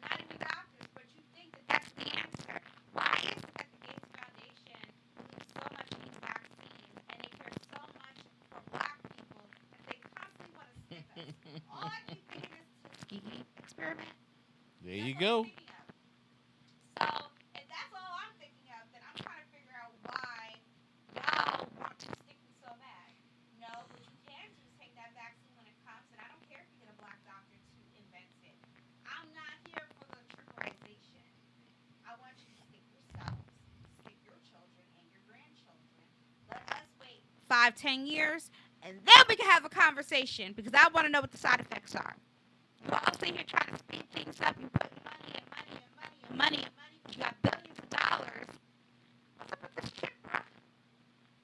not even doctors, but you think that that's the answer. Why is it that the Gates Foundation believes so much in these vaccines and they care so much for black people that they constantly want to stick us? All I keep thinking is Tuskegee experiment. There you That's what go. I'm thinking of. So, if that's all I'm thinking of, then I'm trying to figure out why y'all want to stick me so bad. No, what you can do is take that vaccine when it comes, and I don't care if you get a black doctor to invent it. I'm not here for the trivialization. I want you to stick yourselves, stick your children and your grandchildren. Let us wait 5-10 years, and then we can have a conversation because I want to know what the side effects are. You all sit here trying to speed things up. You put money and money and money and money and money. You got billions of dollars. What's up with this chick, bro?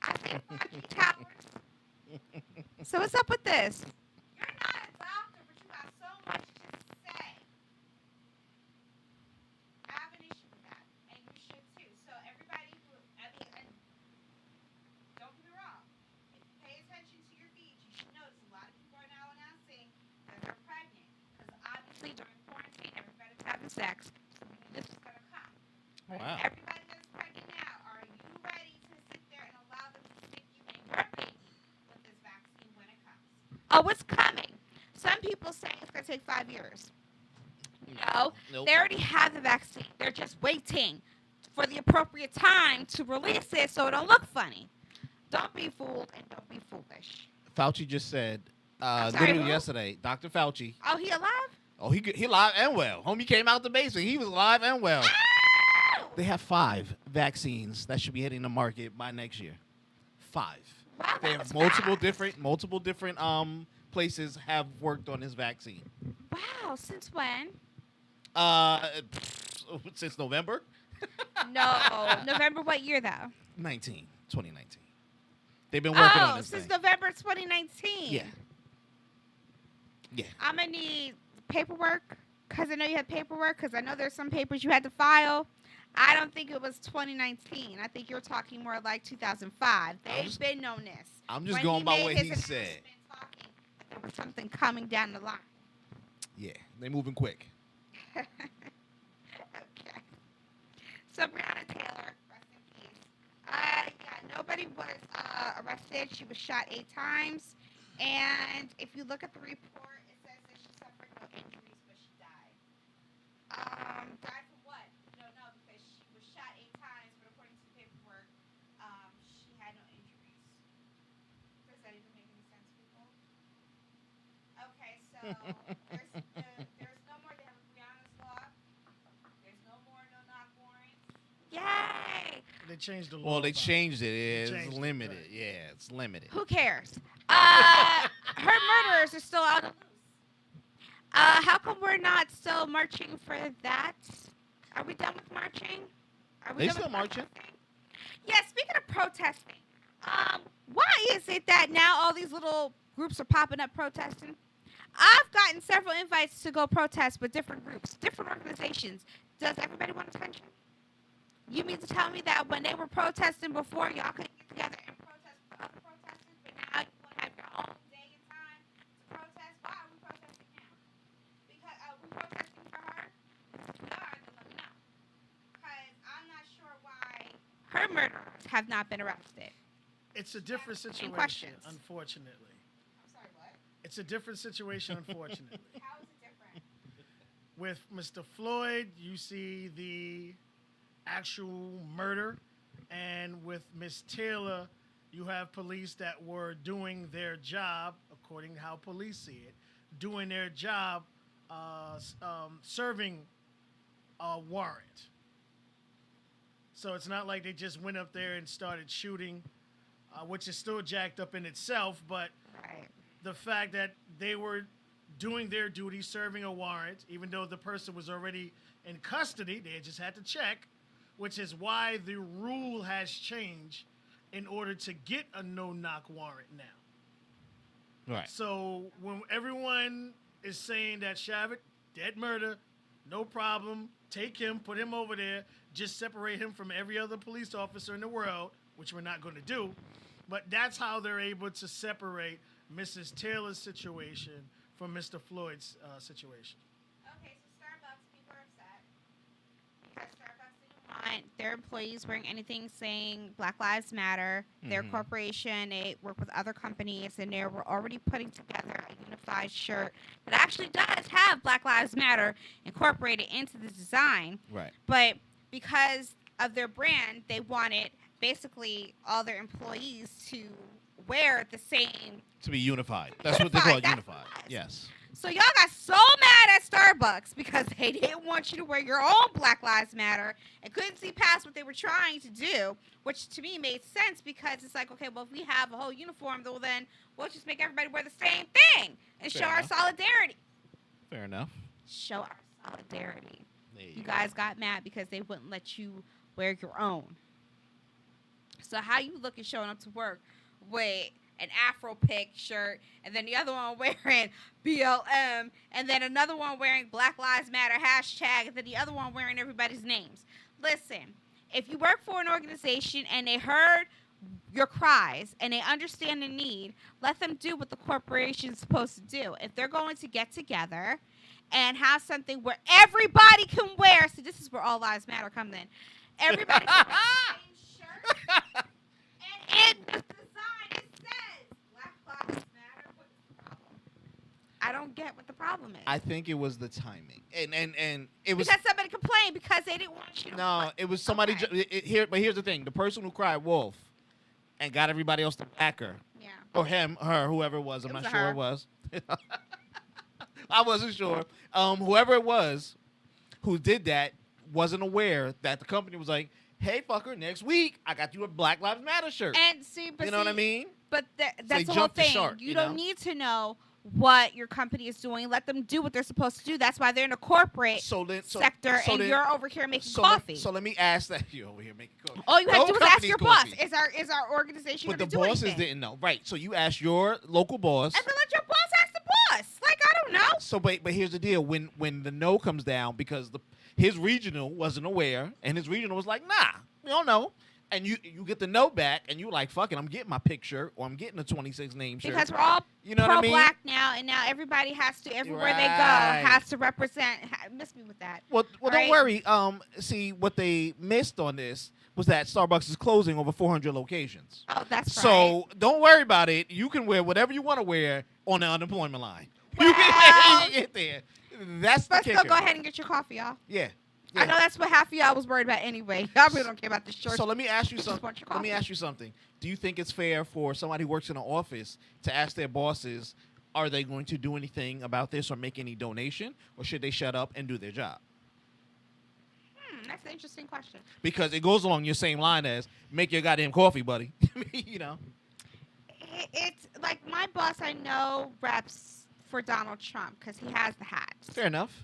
I see 5G towers. So what's up with this? You're not a doctor, but you got so much to say. I have an issue with that, and you should too. So everybody who, I mean, and don't get me wrong. If you pay attention to your feeds, you should notice a lot of people are now announcing that they're pregnant. Because obviously during quarantine, everybody's having sex. So we knew this was going to come. Wow. Everybody that's pregnant now, are you ready to sit there and allow them to stick you and your baby with this vaccine when it comes? Oh, it's coming. Some people say it's going to take 5 years. No, Nope. they already have the vaccine. They're just waiting for the appropriate time to release it so it don't look funny. Don't be fooled and don't be foolish. Fauci just said, I'm sorry, literally who? yesterday, Dr. Fauci. Oh, he alive? Oh, he live and well. Homie came out the basement. He was alive and well. Oh! They have 5 vaccines that should be hitting the market by next year. 5. Wow, They that have was multiple different places have worked on this vaccine. Wow, since when? Since November No, November what year though? 2019. They've been working on Oh, this since thing. November 2019. Yeah. Yeah. I'm gonna need paperwork because I know you had paperwork because I know there's some papers you had to file. I don't think it was 2019. I think you're talking more like 2005. They've been known this. I'm just When going he by made what his he said. announcement or something coming down the line. Yeah, they moving quick. Okay. So Breonna Taylor, rest in peace. Yeah, nobody was arrested. She was shot 8 times, and if you look at the report, it says that she suffered no injuries, but she died. Died from what? You don't know because she was shot 8 times, but according to the paperwork, she had no injuries. Does that even make any sense, people? Okay, so there's no more. They have a Breonna's law. There's no more no knock warrants. Yay! They changed the law. Well, they about it. changed it. It's changed it, limited. right. Yeah, it's limited. Who cares? Her murderers are still out of loose. How come we're not still marching for that? Are we done with marching? Are we They done still with marching. protesting? Yeah, speaking of protesting, why is it that now all these little groups are popping up protesting? I've gotten several invites to go protest with different groups, different organizations. Does everybody want attention? You mean to tell me that when they were protesting before, y'all couldn't get together and protest for other protesters, but now you want to have your own day and time to protest? Why are we protesting now? Because are we protesting for her? If we are, then let me know. Because I'm not sure why her murderers have not been arrested. It's a different Any situation, questions? unfortunately. I'm sorry, what? It's a different situation, unfortunately. How is it different? With Mr. Floyd, you see the actual murder, and with Miss Taylor, you have police that were doing their job, according to how police see it, doing their job, serving a warrant. So it's not like they just went up there and started shooting, which is still jacked up in itself, but Right. the fact that they were doing their duty, serving a warrant, even though the person was already in custody, they just had to check, which is why the rule has changed in order to get a no-knock warrant now. Right. So when everyone is saying that Shavit, dead murder, no problem, take him, put him over there, just separate him from every other police officer in the world, which we're not going to do, but that's how they're able to separate Mrs. Taylor's situation from Mr. Floyd's situation. Okay, so Starbucks, people are upset because Starbucks didn't want their employees wearing anything saying Black Lives Matter. Their Mhm. corporation, they work with other companies, and they were already putting together a unified shirt that actually does have Black Lives Matter incorporated into the design. Right. But because of their brand, they wanted basically all their employees to wear the same. To be unified. That's what they call it. Unified, Unified. that's what it was. Yes. So y'all got so mad at Starbucks because they didn't want you to wear your own Black Lives Matter and couldn't see past what they were trying to do, which to me made sense because it's like, okay, well, if we have a whole uniform, well, then we'll just make everybody wear the same thing and Fair show our enough. solidarity. Fair enough. Show our solidarity. There You guys got mad because they wouldn't let you wear your own. So how you looking showing up to work with an Afro Pick shirt, and then the other one wearing BLM, and then another one wearing Black Lives Matter hashtag, and then the other one wearing everybody's names. Listen, if you work for an organization and they heard your cries and they understand the need, let them do what the corporation's supposed to do. If they're going to get together and have something where everybody can wear, see, this is where All Lives Matter comes in. Everybody can wear the same shirt, and in the design it says Black Lives Matter. What's the problem? I don't get what the problem is. I think it was the timing, and it was because somebody complained because they didn't want you to. no, it was somebody Okay. here. But here's the thing: the person who cried wolf and got everybody else to back her, Yeah. or him, her, whoever it was. I'm It was not a sure her. it was. I wasn't sure. Whoever it was who did that wasn't aware that the company was like, "Hey, fucker, next week I got you a Black Lives Matter shirt." And see, but you know what I see, mean? But they that's the whole jumped the thing. shark, you you don't know? need to know what your company is doing. Let them do what they're supposed to do. That's why they're in a corporate sector, and you're over here making coffee. So let me ask that you over here making coffee. All you have to Those do is ask companies your boss. coffee. Is our organization But going the to do bosses anything? didn't know, right? So you asked your local boss. And then let your boss ask the boss. Like, I don't know. So, but here's the deal: when the no comes down, because his regional wasn't aware, and his regional was like, "Nah, we don't know." And you get the note back, and you like, fuck it, I'm getting my picture, or I'm getting a 26 name shirt. Because we're all you know what I mean? pro-black now, and now everybody has to, everywhere they go, Right. has to represent. Miss me with that. Well, Right. don't worry. See, what they missed on this was that Starbucks is closing over 400 locations. Oh, that's right. So don't worry about it. You can wear whatever you want to wear on the unemployment line. You Well, can get there. That's the But kicker. still, go ahead and get your coffee, y'all. Yeah. I know that's what half of y'all was worried about anyway. Y'all really don't care about the shorts. So let me ask you just something. want your Let me coffee. ask you something. Do you think it's fair for somebody who works in an office to ask their bosses, are they going to do anything about this or make any donation, or should they shut up and do their job? That's an interesting question. Because it goes along your same line as make your goddamn coffee, buddy. You know. It's like my boss I know reps for Donald Trump because he has the hats. Fair enough.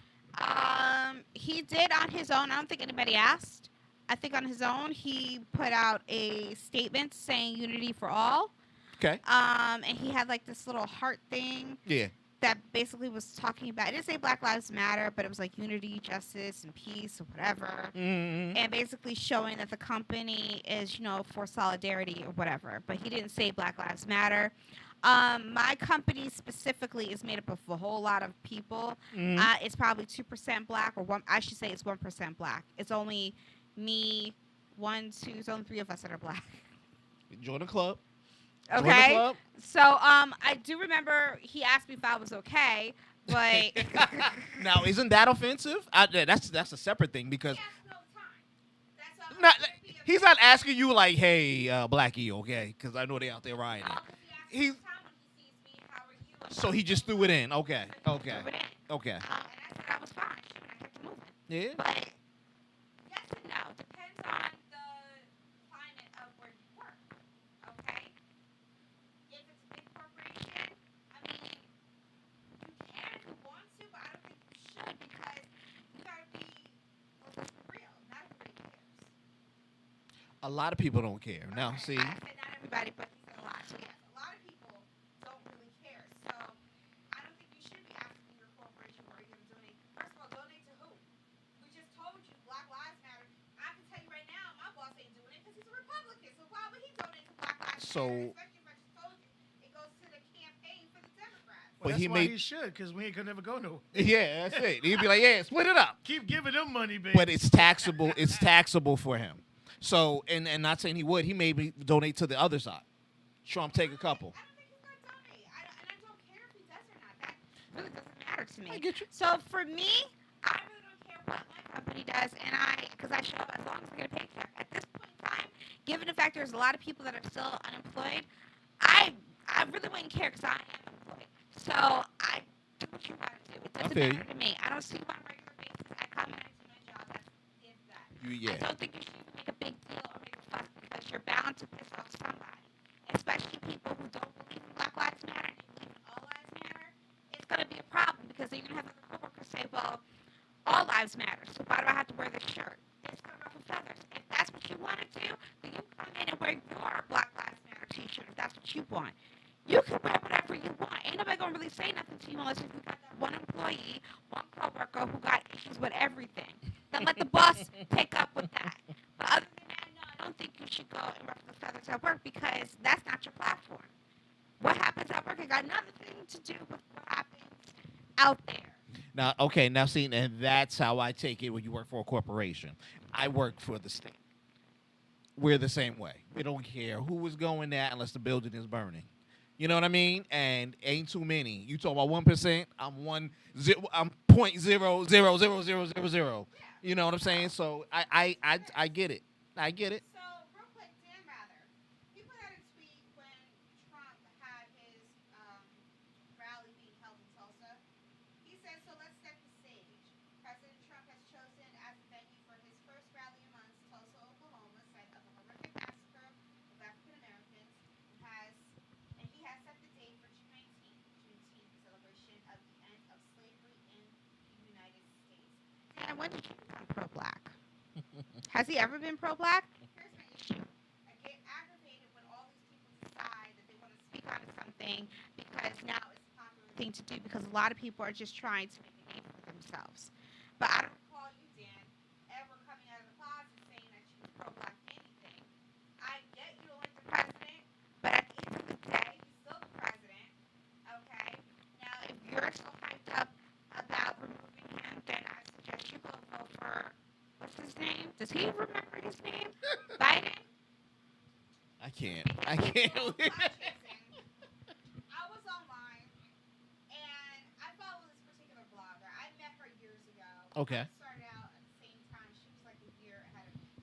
He did on his own. I don't think anybody asked. I think on his own he put out a statement saying unity for all. Okay. And he had like this little heart thing Yeah. that basically was talking about. It didn't say Black Lives Matter, but it was like unity, justice, and peace, or whatever. Mm-hmm. And basically showing that the company is, for solidarity or whatever. But he didn't say Black Lives Matter. My company specifically is made up of a whole lot of people. Mm-hmm. It's probably 2% black, or I should say it's 1% black. It's only me, it's only 3 of us that are black. Join the club. Join the Okay. club. So I do remember he asked me if I was okay, but Now, isn't that offensive? That's a separate thing because he's not asking you like, hey, Blackie, okay? Because I know they out there rioting. He's so he just threw it in. Okay. Okay. Okay. And I said I was fine. I kept moving. Yeah. But yes and no. Depends on the climate of where you work. Okay? If it's a big corporation, I mean, you can if you want to, but I don't think you should because you gotta be for real. Not everybody cares. A lot of people don't care. Now, see. I said not everybody, but he said a lot. So yes, a lot of people don't really care. So I don't think you should be asking your corporation where you're going to donate. First of all, donate to who? We just told you Black Lives Matter. I can tell you right now, my boss ain't doing it because he's a Republican. So why would he donate to Black Lives Matter? Especially if I just told you it goes to the campaign for the Democrats. Well, But that's he why made- he should, because we ain't gonna never go nowhere. Yeah, that's it. He'd be like, yeah, split it up. Keep giving them money, baby. But it's taxable. It's taxable for him. So, and not saying he would. He maybe donate to the other side. Trump take a couple. I don't think he's going to donate. And I don't care if he does or not. That really doesn't matter to me. I get you. So for me, I really don't care what my company does, and because I show up as long as I get a paycheck. At this point in time, given the fact there's a lot of people that are still unemployed, I really wouldn't care because I am employed. So I do what you want to do. It doesn't feel matter to me. I don't see you on a regular basis. I come in and do my job. That's the end of that. Yeah. I don't think you should even make a big deal or make a fuss because you're bound to piss off somebody, especially people who don't believe in Black Lives Matter and believe in all lives matter. It's going to be a problem because then you're going to have other coworkers say, well, all lives matter, so why do I have to wear this shirt? It's covered up with feathers. If that's what you want to do, then you come in and wear your Black Lives Matter t-shirt if that's what you want. You can wear whatever you want. Ain't nobody going to really say nothing to you unless you got that one employee, one coworker who got issues with everything. Then let the boss take up with that. But other than that, no, I don't think you should go and ruffle the feathers at work because that's not your platform. What happens at work has got nothing to do with what happens out there. Now, okay, now see, and that's how I take it when you work for a corporation. I work for the state. We're the same way. We don't care who is going there unless the building is burning. You know what I mean? And ain't too many. You talk about 1%. I'm 0.0000000. You know what I'm saying? So I get it. I get it. So, real quick, Dan Rather, he put out a tweet when Trump had his rally being held in Tulsa. He said, so let's set the stage. President Trump has chosen as the venue for his first rally amongst Tulsa, Oklahoma, site of a horrific massacre of African Americans, and he has set the date for Juneteenth celebration of the end of slavery in the United States. Dan, when did you become pro-black? Has he ever been pro-black? Here's my issue. I get aggravated when all these people decide that they want to speak on something because now it's a popular thing to do because a lot of people are just trying to make a name for themselves. But I don't recall you, Dan, ever coming out of the closet saying that you were pro-black anything. Does he remember his name? Biden? I can't. I can't. I was online and I follow this particular blogger. I met her years ago. Okay. I started out at the same time. She was like a year ahead of me.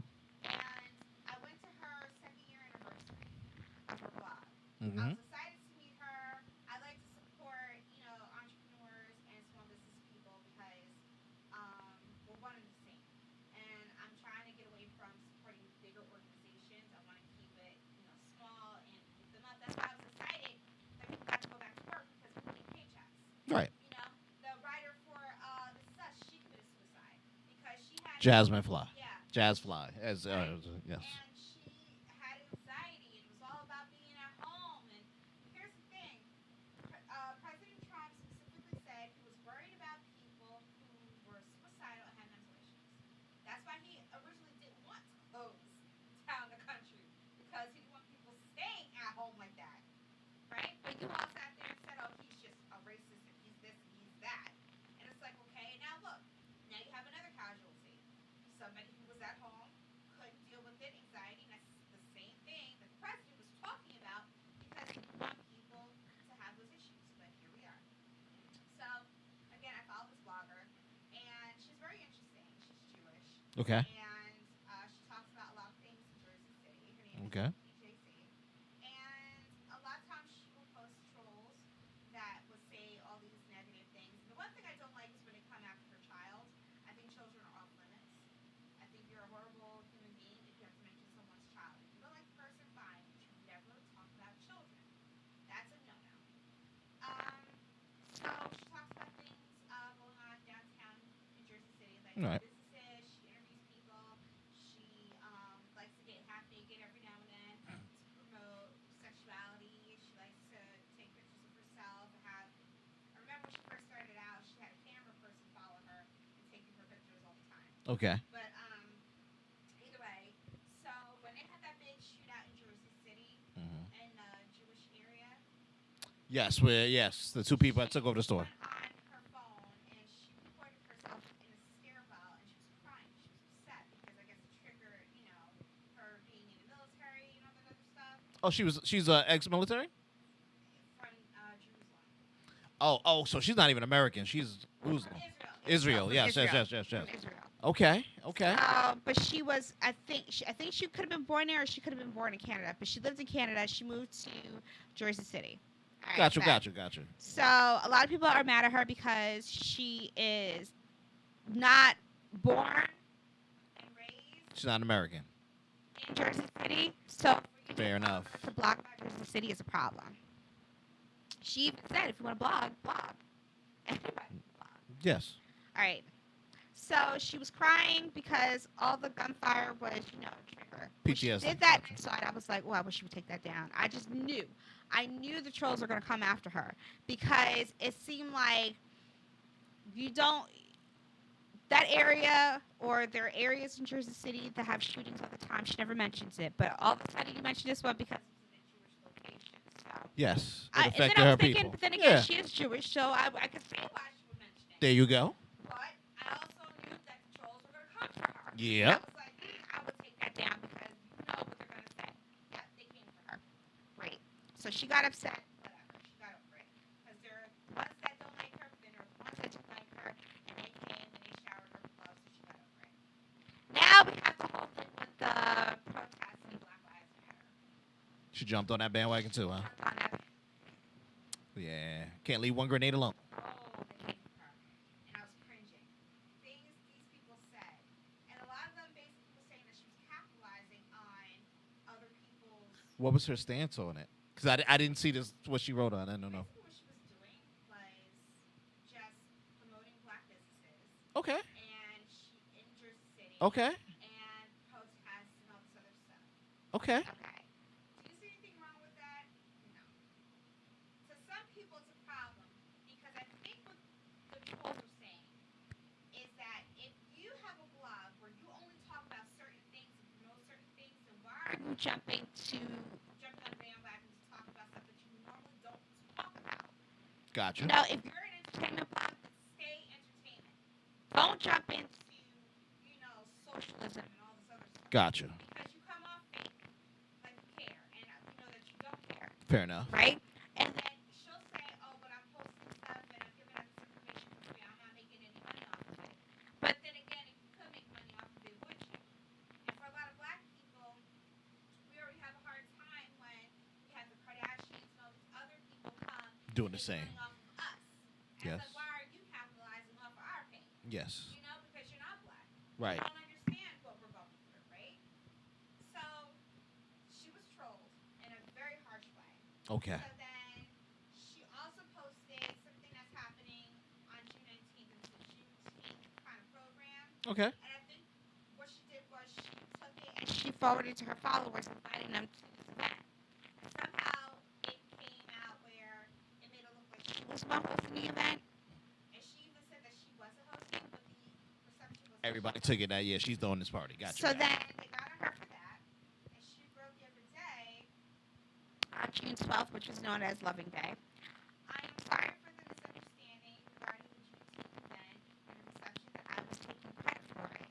And I went to her second year anniversary of her blog. I Mm-hmm. was excited to meet her. I like to support, entrepreneurs and small business people because we're one and the same. And I'm trying to get away from supporting bigger organizations. I want to keep it, small and keep them up. That's why I was excited that we got to go back to work because we need paychecks. Right. The writer for This Is Us, she committed suicide because she had Jasmine Fly. Yeah. Jazz Fly. As Right. yes. And she had anxiety, and it was all about being at home. And here's the thing: President Trump specifically said he was worried about people who were suicidal and had mental issues. That's why he originally didn't want to close down the country because he didn't want people staying at home like that, right? But you all sat there and said, "Oh, he's just a racist, and he's this, and he's that," and it's like, okay, now look, now you have another casualty, somebody who was at home, couldn't deal with it, anxiety, and that's the same thing that the president was talking about because he didn't want people to have those issues. But here we are. So, again, I follow this blogger, and she's very interesting. She's Jewish. Okay. And she talks about a lot of things in Jersey City. Her name Okay. is PJC. And a lot of times she will post trolls that would say all these negative things. And the one thing I don't like is when they come after her child. I think children are off limits. I think you're a horrible human being if you have to mention someone's child. If you don't like the person, fine. But you never talk about children. That's a no-no. So she talks about things going on downtown in Jersey City, like Right. businesses. She interviews people. She likes to get half naked every now and then to promote sexuality. She likes to take pictures of herself. I remember when she first started out, she had a camera person follow her and taking her pictures all the time. Okay. But either way, so when they had that big shootout in Jersey City Mm-hmm. in the Jewish area, Yes. The two people that took over the store. she went on her phone and she recorded herself in a stairwell and she was crying. She was upset because I guess it triggered, her being in the military and all that other stuff Oh, she's ex-military. from Jerusalem. Oh. So she's not even American. She's Muslim. Israel. Yes. From Yes. Israel. Okay. But she was, I think she could have been born there or she could have been born in Canada. But she lived in Canada. She moved to Jersey City. All right, Got you. So a lot of people are mad at her because she is not born and raised She's not American. in Jersey City. So for you Fair enough. to blog about Jersey City is a problem. She even said, if you want to blog. Everybody can blog. Yes. All right. So she was crying because all the gunfire was, a trigger. When she PTSD. did that inside, I was like, well, I wish she would take that down. I just knew. I knew the trolls were going to come after her because it seemed like that area, or there are areas in Jersey City that have shootings all the time. She never mentions it. But all of a sudden you mentioned this one because it's in a Jewish location. So. Yes. It And then affected I her was thinking, people. but then again, Yeah. she is Jewish, so I could see why she would mention it. There you go. But I also knew that the trolls were going to come for her. Yep. I was like, I would take that down because you know what they're going to say. Yeah, they came for her. Great. So she got upset. Whatever. She got over it. Because there are ones that don't like her, but then there are ones that do like her. And they came and they showered her with love, so she got over it. Now we have the whole thing with the protests and Black Lives Matter. She jumped on that bandwagon too, huh? On that. Yeah. Can't leave one grenade alone. Oh, they came for her. And I was cringing. Things these people said. And a lot of them basically were saying that she was capitalizing on other people's. What was her stance on it? Because I didn't see this. What she wrote on. I don't know. Basically, what she was doing was just promoting black businesses. Okay. And she in Jersey City. Okay. And protests and all this other stuff. Okay. Okay. Do you see anything wrong with that? No. To some people, it's a problem because I think what the trolls are saying is that if you have a blog where you only talk about certain things and promote certain things, then why are you jumping on bandwagon to talk about stuff that you normally don't talk about? Gotcha. If you're an entertainment blog, stay entertainment. Don't jump into, socialism and all Gotcha. Because you come off fake, like you care, and you know that you don't care, Fair enough. right? And then she'll say, "Oh, but I'm posting stuff and I'm giving out this information for free. I'm not making any money off of it." But then again, if you could make money off of it, would you? And for a lot of black people, we already have a hard time when we have the Kardashians and all these other people come Doing and the make same. money off of us. And Yes. it's like, why are you capitalizing off of our pain? Yes. You know, because you're not black. Right. You don't understand what we're going through, right? So she was trolled in a very harsh way. Okay. So then she also posted something that's happening on June 19th. It's a Juneteenth kind of program. Okay. And I think what she did was she took it and she forwarded to her followers, inviting them to this event. And somehow it came out where it made it look like she was one hosting the event. And she even said that she wasn't hosting, but the perception was Everybody took it that she's throwing this party. Gotcha. so then they got on her for that, and she wrote the other day, on June 12th, which was known as Loving Day. I am sorry for the misunderstanding regarding the Juneteenth event and the perception that I was taking credit for it.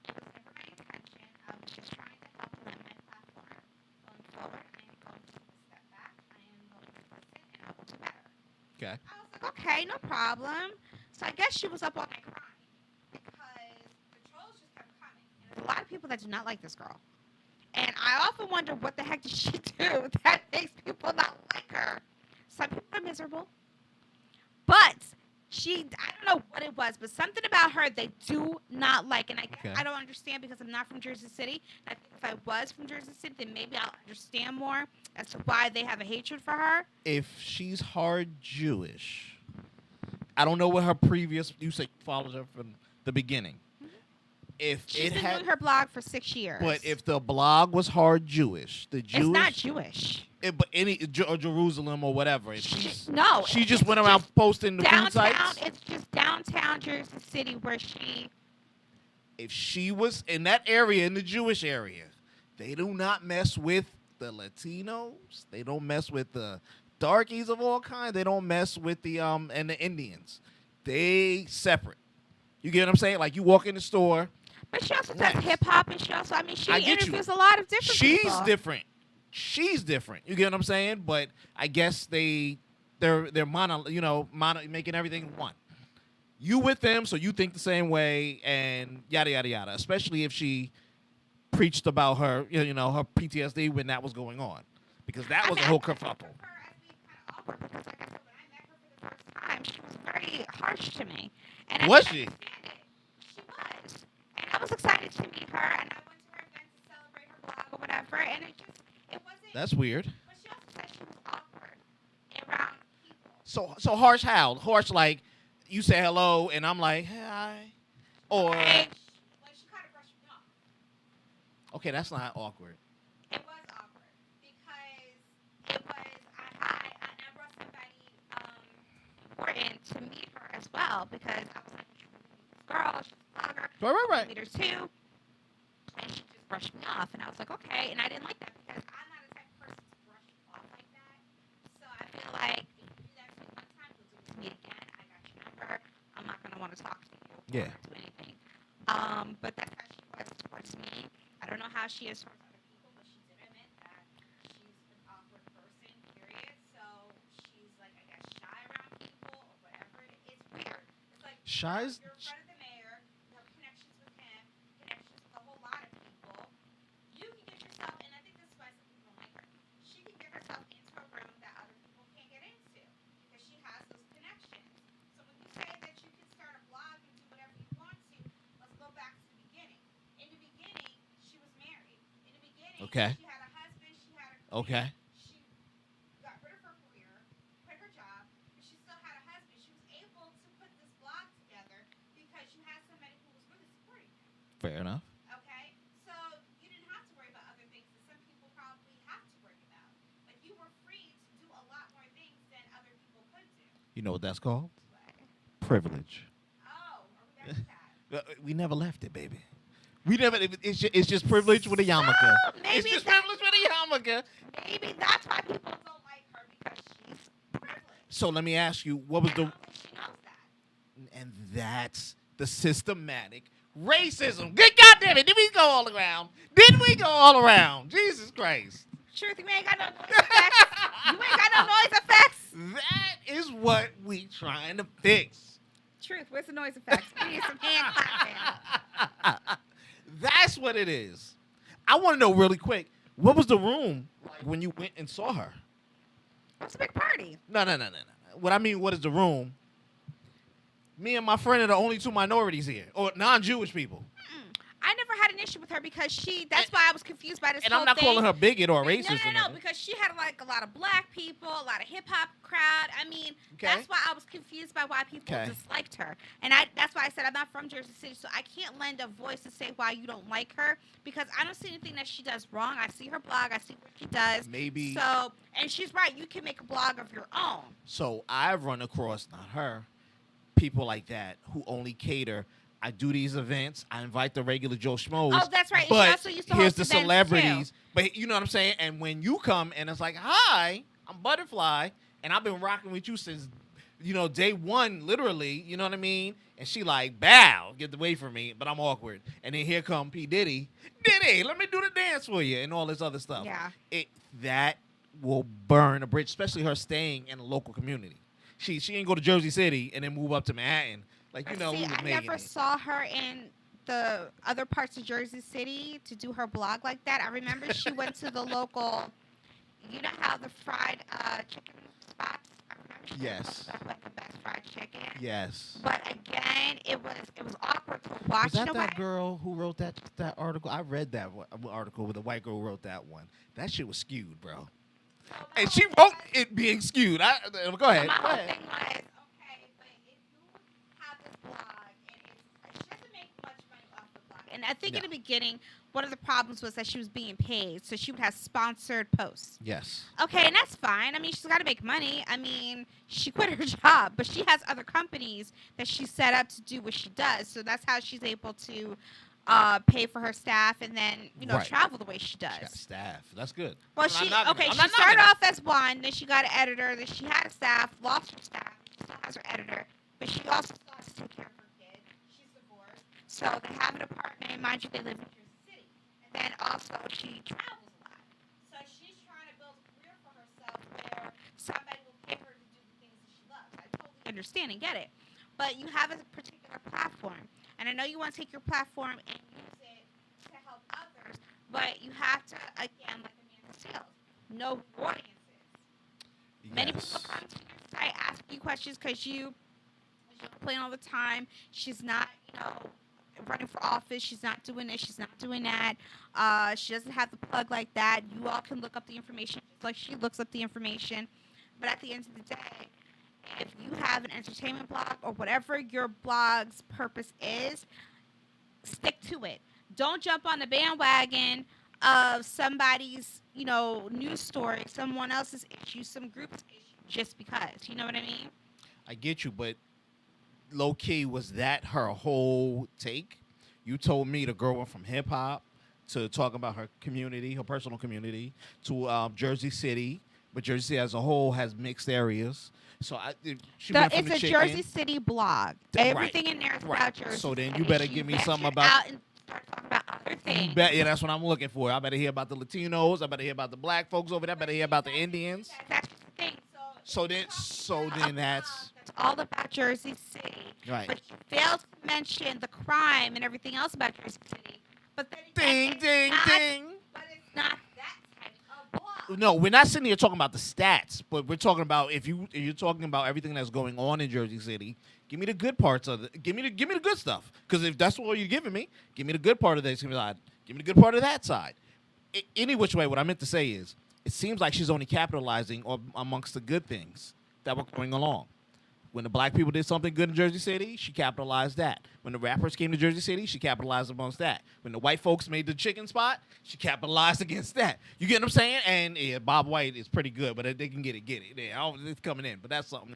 It was never my intention. I was just trying to help lend my platform. Going forward, I am going to take a step back. I am going to listen, and I will do better. Okay. I was like, okay, no problem. So I guess she was up all night crying because the trolls just kept coming. And there's a lot of people that do not like this girl. And I often wonder what the heck did she do that makes people not like her. Some people are miserable. But I don't know what it was, but something about her they do not like. And Okay. I don't understand because I'm not from Jersey City. I think if I was from Jersey City, then maybe I'll understand more as to why they have a hatred for her. If she's hard Jewish, I don't know what her previous. You say followed her from the beginning. If She's it been had, doing her blog for 6 years. but if the blog was hard Jewish, the Jewish, it's not Jewish. but any or Jerusalem or whatever. If she's, No, she just it's went around posting the food downtown. sites. It's just downtown Jersey City where she. If she was in that area, in the Jewish area, they do not mess with the Latinos. They don't mess with the darkies of all kinds. They don't mess with the and the Indians. They separate. You get what I'm saying? Like you walk in the store. But she also does Nice. hip hop, and she also, she I get you. interviews a lot of different She's people. different. She's different. You get what I'm saying? But I guess they're making everything one. You with them, so you think the same way, and yada yada yada. Especially if she preached about her, her PTSD when that was going on, because that was a whole kerfuffle. Because like I said, when I met her for the first time, she was very harsh to me. And I Was didn't she? understand it. She was. And I was excited to meet her, and I went to her event to celebrate her blog or whatever, and it wasn't. That's weird. But she also said she was awkward around people. So harsh how? Harsh like you say hello and I'm like hi, or And she kind of brushed me off. okay, that's not awkward. It was awkward because it was I brought somebody important to meet her as well because I was like, this girl, she's a blogger, Right. meet her too, and she just brushed me off, and I was like, okay, and I didn't like that because I'm not the type of person to brush you off like that. So I feel like if you do that to me one time, you'll do it to me again. I got your number. I'm not gonna want to talk to you Yeah. or do anything. But that's how she was towards me. I don't know how she is towards other people, but she did admit that she's an awkward person, period. So she's like, I guess, shy around people or whatever. It's weird. It's like Shy's- you're in front of the mayor, you have connections with him, connections with a whole lot of people. You can get yourself, and I think this is why some people don't like her. She can get herself into a room that other people can't get into because she has those connections. So when you say that you can start a blog and do whatever you want to, let's go back to the beginning. In the beginning, she was married. In the beginning, Okay. she had a husband, she had a career. Okay. She got rid of her career, quit her job, but she still had a husband. She was able to put this blog together because you had somebody who was really supporting you. Fair enough. Okay? So you didn't have to worry about other things that some people probably have to worry about. Like you were free to do a lot more things than other people could do. You know what that's called? But, Privilege. oh, are we back to that? We never left it, baby. We never. It's just privilege with a yarmulke. So maybe It's just that- privilege with a yarmulke. Maybe that's why people don't like her because she's privileged. So let me ask you, what was I the? don't think she knows that. And that's the systematic Racism. Good goddamn it. Did we go all around? Didn't we go all around? Jesus Christ. Truth, you ain't got no noise effects. You ain't got no noise effects. That is what we trying to fix. Truth, where's the noise effects? We need some hand clapping. That's what it is. I want to know really quick, what was the room like when you went and saw her? It's a big party. No. What I mean, what is the room? Me and my friend are the only two minorities here, or non-Jewish people. I never had an issue with her because that's why I was confused by this And whole I'm not thing. calling her bigot or racist. No, or nothing. because she had like a lot of black people, a lot of hip hop crowd. I mean, Okay. that's why I was confused by why people Okay. disliked her. And that's why I said I'm not from Jersey City, so I can't lend a voice to say why you don't like her because I don't see anything that she does wrong. I see her blog, I see what she does. Maybe. So, and she's right. You can make a blog of your own. So I've run across, not her, people like that who only cater. I do these events. I invite the regular Joe Schmoes. Oh, that's right. And But she also used to here's host the events, celebrities. too. But you know what I'm saying? And when you come and it's like, hi, I'm Butterfly, and I've been rocking with you since, day one, literally, you know what I mean? And she like, bow, get away from me, but I'm awkward. And then here come P. Diddy. Diddy, let me do the dance for you and all this other stuff. Yeah. That will burn a bridge, especially her staying in a local community. She ain't go to Jersey City and then move up to Manhattan. Like, See, we was I making never it. saw her in the other parts of Jersey City to do her blog like that. I remember she went to the local, you know how the fried chicken spots? I remember she Yes. went to like the best fried chicken. Yes. But again, it was awkward to Was watch that in a way. that girl who wrote that article? I read that article where the white girl wrote that one. That shit was skewed, bro. And she wrote it being skewed. Go ahead. My Go whole ahead. thing was, okay, but if you have this blog, and she doesn't make much money off the blog. And I think in No. the beginning, one of the problems was that she was being paid, so she would have sponsored posts. Yes. Okay, and that's fine. I mean, she's got to make money. I mean, she quit her job, but she has other companies that she set up to do what she does. So that's how she's able to pay for her staff and then, Right. travel the way she does. She got staff. That's good. Well, I'm she not knocking it. I'm she not started knocking off as one, then she got an editor, then she had a staff, lost her staff, she still has her editor, but she also still has to take care of her kid. She's divorced, so they have an apartment. Mind you, they live in Jersey City, and then also she travels a lot. So she's trying to build a career for herself where somebody will pay her to do the things that she loves. I totally understand and get it, but you have a particular platform, and I know you want to take your platform and use it to help others, but you have to, again, like Amanda Seales, know audiences. it. Many Yes. people come to your site, ask you questions because you complain all the time. She's not, running for office. She's not doing this. She's not doing that. She doesn't have the plug like that. You all can look up the information just like she looks up the information. But at the end of the day, if you have an entertainment blog or whatever your blog's purpose is, stick to it. Don't jump on the bandwagon of somebody's, news story, someone else's issue, some group's issue, just because. You know what I mean? I get you, but low key, was that her whole take? You told me the girl went from hip hop to talking about her community, her personal community, to Jersey City. But Jersey City as a whole has mixed areas. So she went from It's the a chicken. Jersey City blog. Right. Everything in there is Right. about Jersey So then City. you better She give me ventured something about- out and start talking about other things. Yeah, that's what I'm looking for. I better hear about the Latinos. I better hear about the black folks over there. I better hear about the Indians. That's the thing. So if then- you're talking so about then a that's- blog all about Jersey City. Right. But you failed to mention the crime and everything else about Jersey City. But then Ding, again, ding, it's not- ding. But it's not that type of blog. No, we're not sitting here talking about the stats, but we're talking about if you're talking about everything that's going on in Jersey City. Give me the good parts of it. Give me the good stuff. Because if that's what you're giving me, give me the good part of this side. Give me the good part of that side. Any which way, what I meant to say is, it seems like she's only capitalizing amongst the good things that were going along. When the black people did something good in Jersey City, she capitalized that. When the rappers came to Jersey City, she capitalized amongst that. When the white folks made the chicken spot, she capitalized against that. You get what I'm saying? And yeah, Bob White is pretty good, but if they can get it. Yeah, it's coming in, but that's something.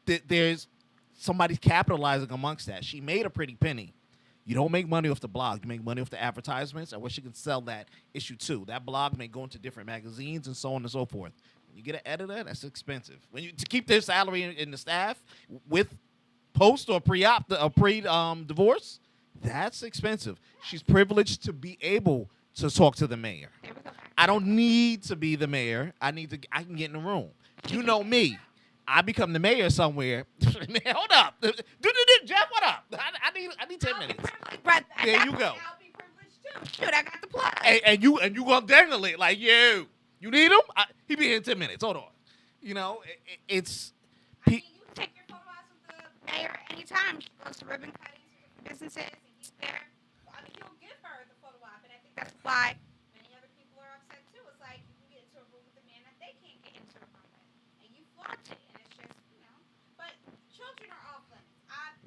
There's somebody capitalizing amongst that. She made a pretty penny. You don't make money off the blog. You make money off the advertisements. I wish you could sell that issue too. That blog may go into different magazines and so on and so forth. When you get an editor, that's expensive. To keep their salary in the staff with post or pre-divorce, That's expensive. She's privileged to be able to talk to the mayor. There we go. I don't need to be the mayor. I can get in the room. You know me. I become the mayor somewhere. Man, hold up. Jeff, what up? I need 10 minutes. But There you go. I'll be privileged too. Shoot, I got the plug. And you gonna dangle it like you need him? He be here in 10 minutes. Hold on. You know, it's I mean, you can take your photos with the mayor anytime. She goes to ribbon cuttings for businesses, and he's there. I mean, he'll give her the photo op, and I think that's why many other people are upset too. It's like you can get into a room with a man that they can't get into a room with, and you flaunt it, and it's just, you know. But children are off limits.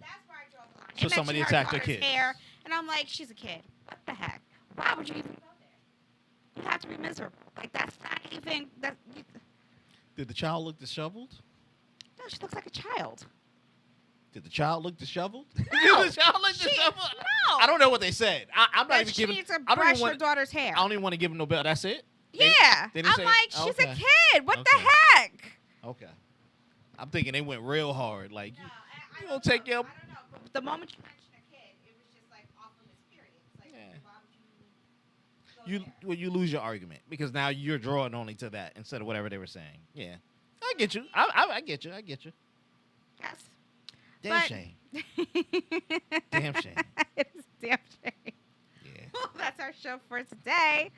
That's where I draw the line. So They somebody mentioned her attacked a daughter's kid. Hair, and I'm like, she's a kid. What the heck? Why would you even go there? You have to be miserable. Like that's not even that. Did the child look disheveled? No, she looks like a child. Did the child look disheveled? No. Did the child look She- disheveled? no. I don't know what they said. I'm not That even she giving. needs to I don't brush even her want. daughter's hair. I don't even want to give him no bill. That's it. Yeah, They didn't I'm say- like, she's okay. a kid. What Okay. the heck? Okay. I'm thinking they went real hard. Like No, you don't gonna take know. your. I don't know. But the moment you mentioned a kid, it was just like off limits. Period. It's like, Yeah. why would you go there? You lose your argument because now you're drawing only to that instead of whatever they were saying. Yeah, I get you. I get you. I get you. Yes. Damn But- shame. Damn shame. It's a damn shame. Yeah. Well, that's our show for today.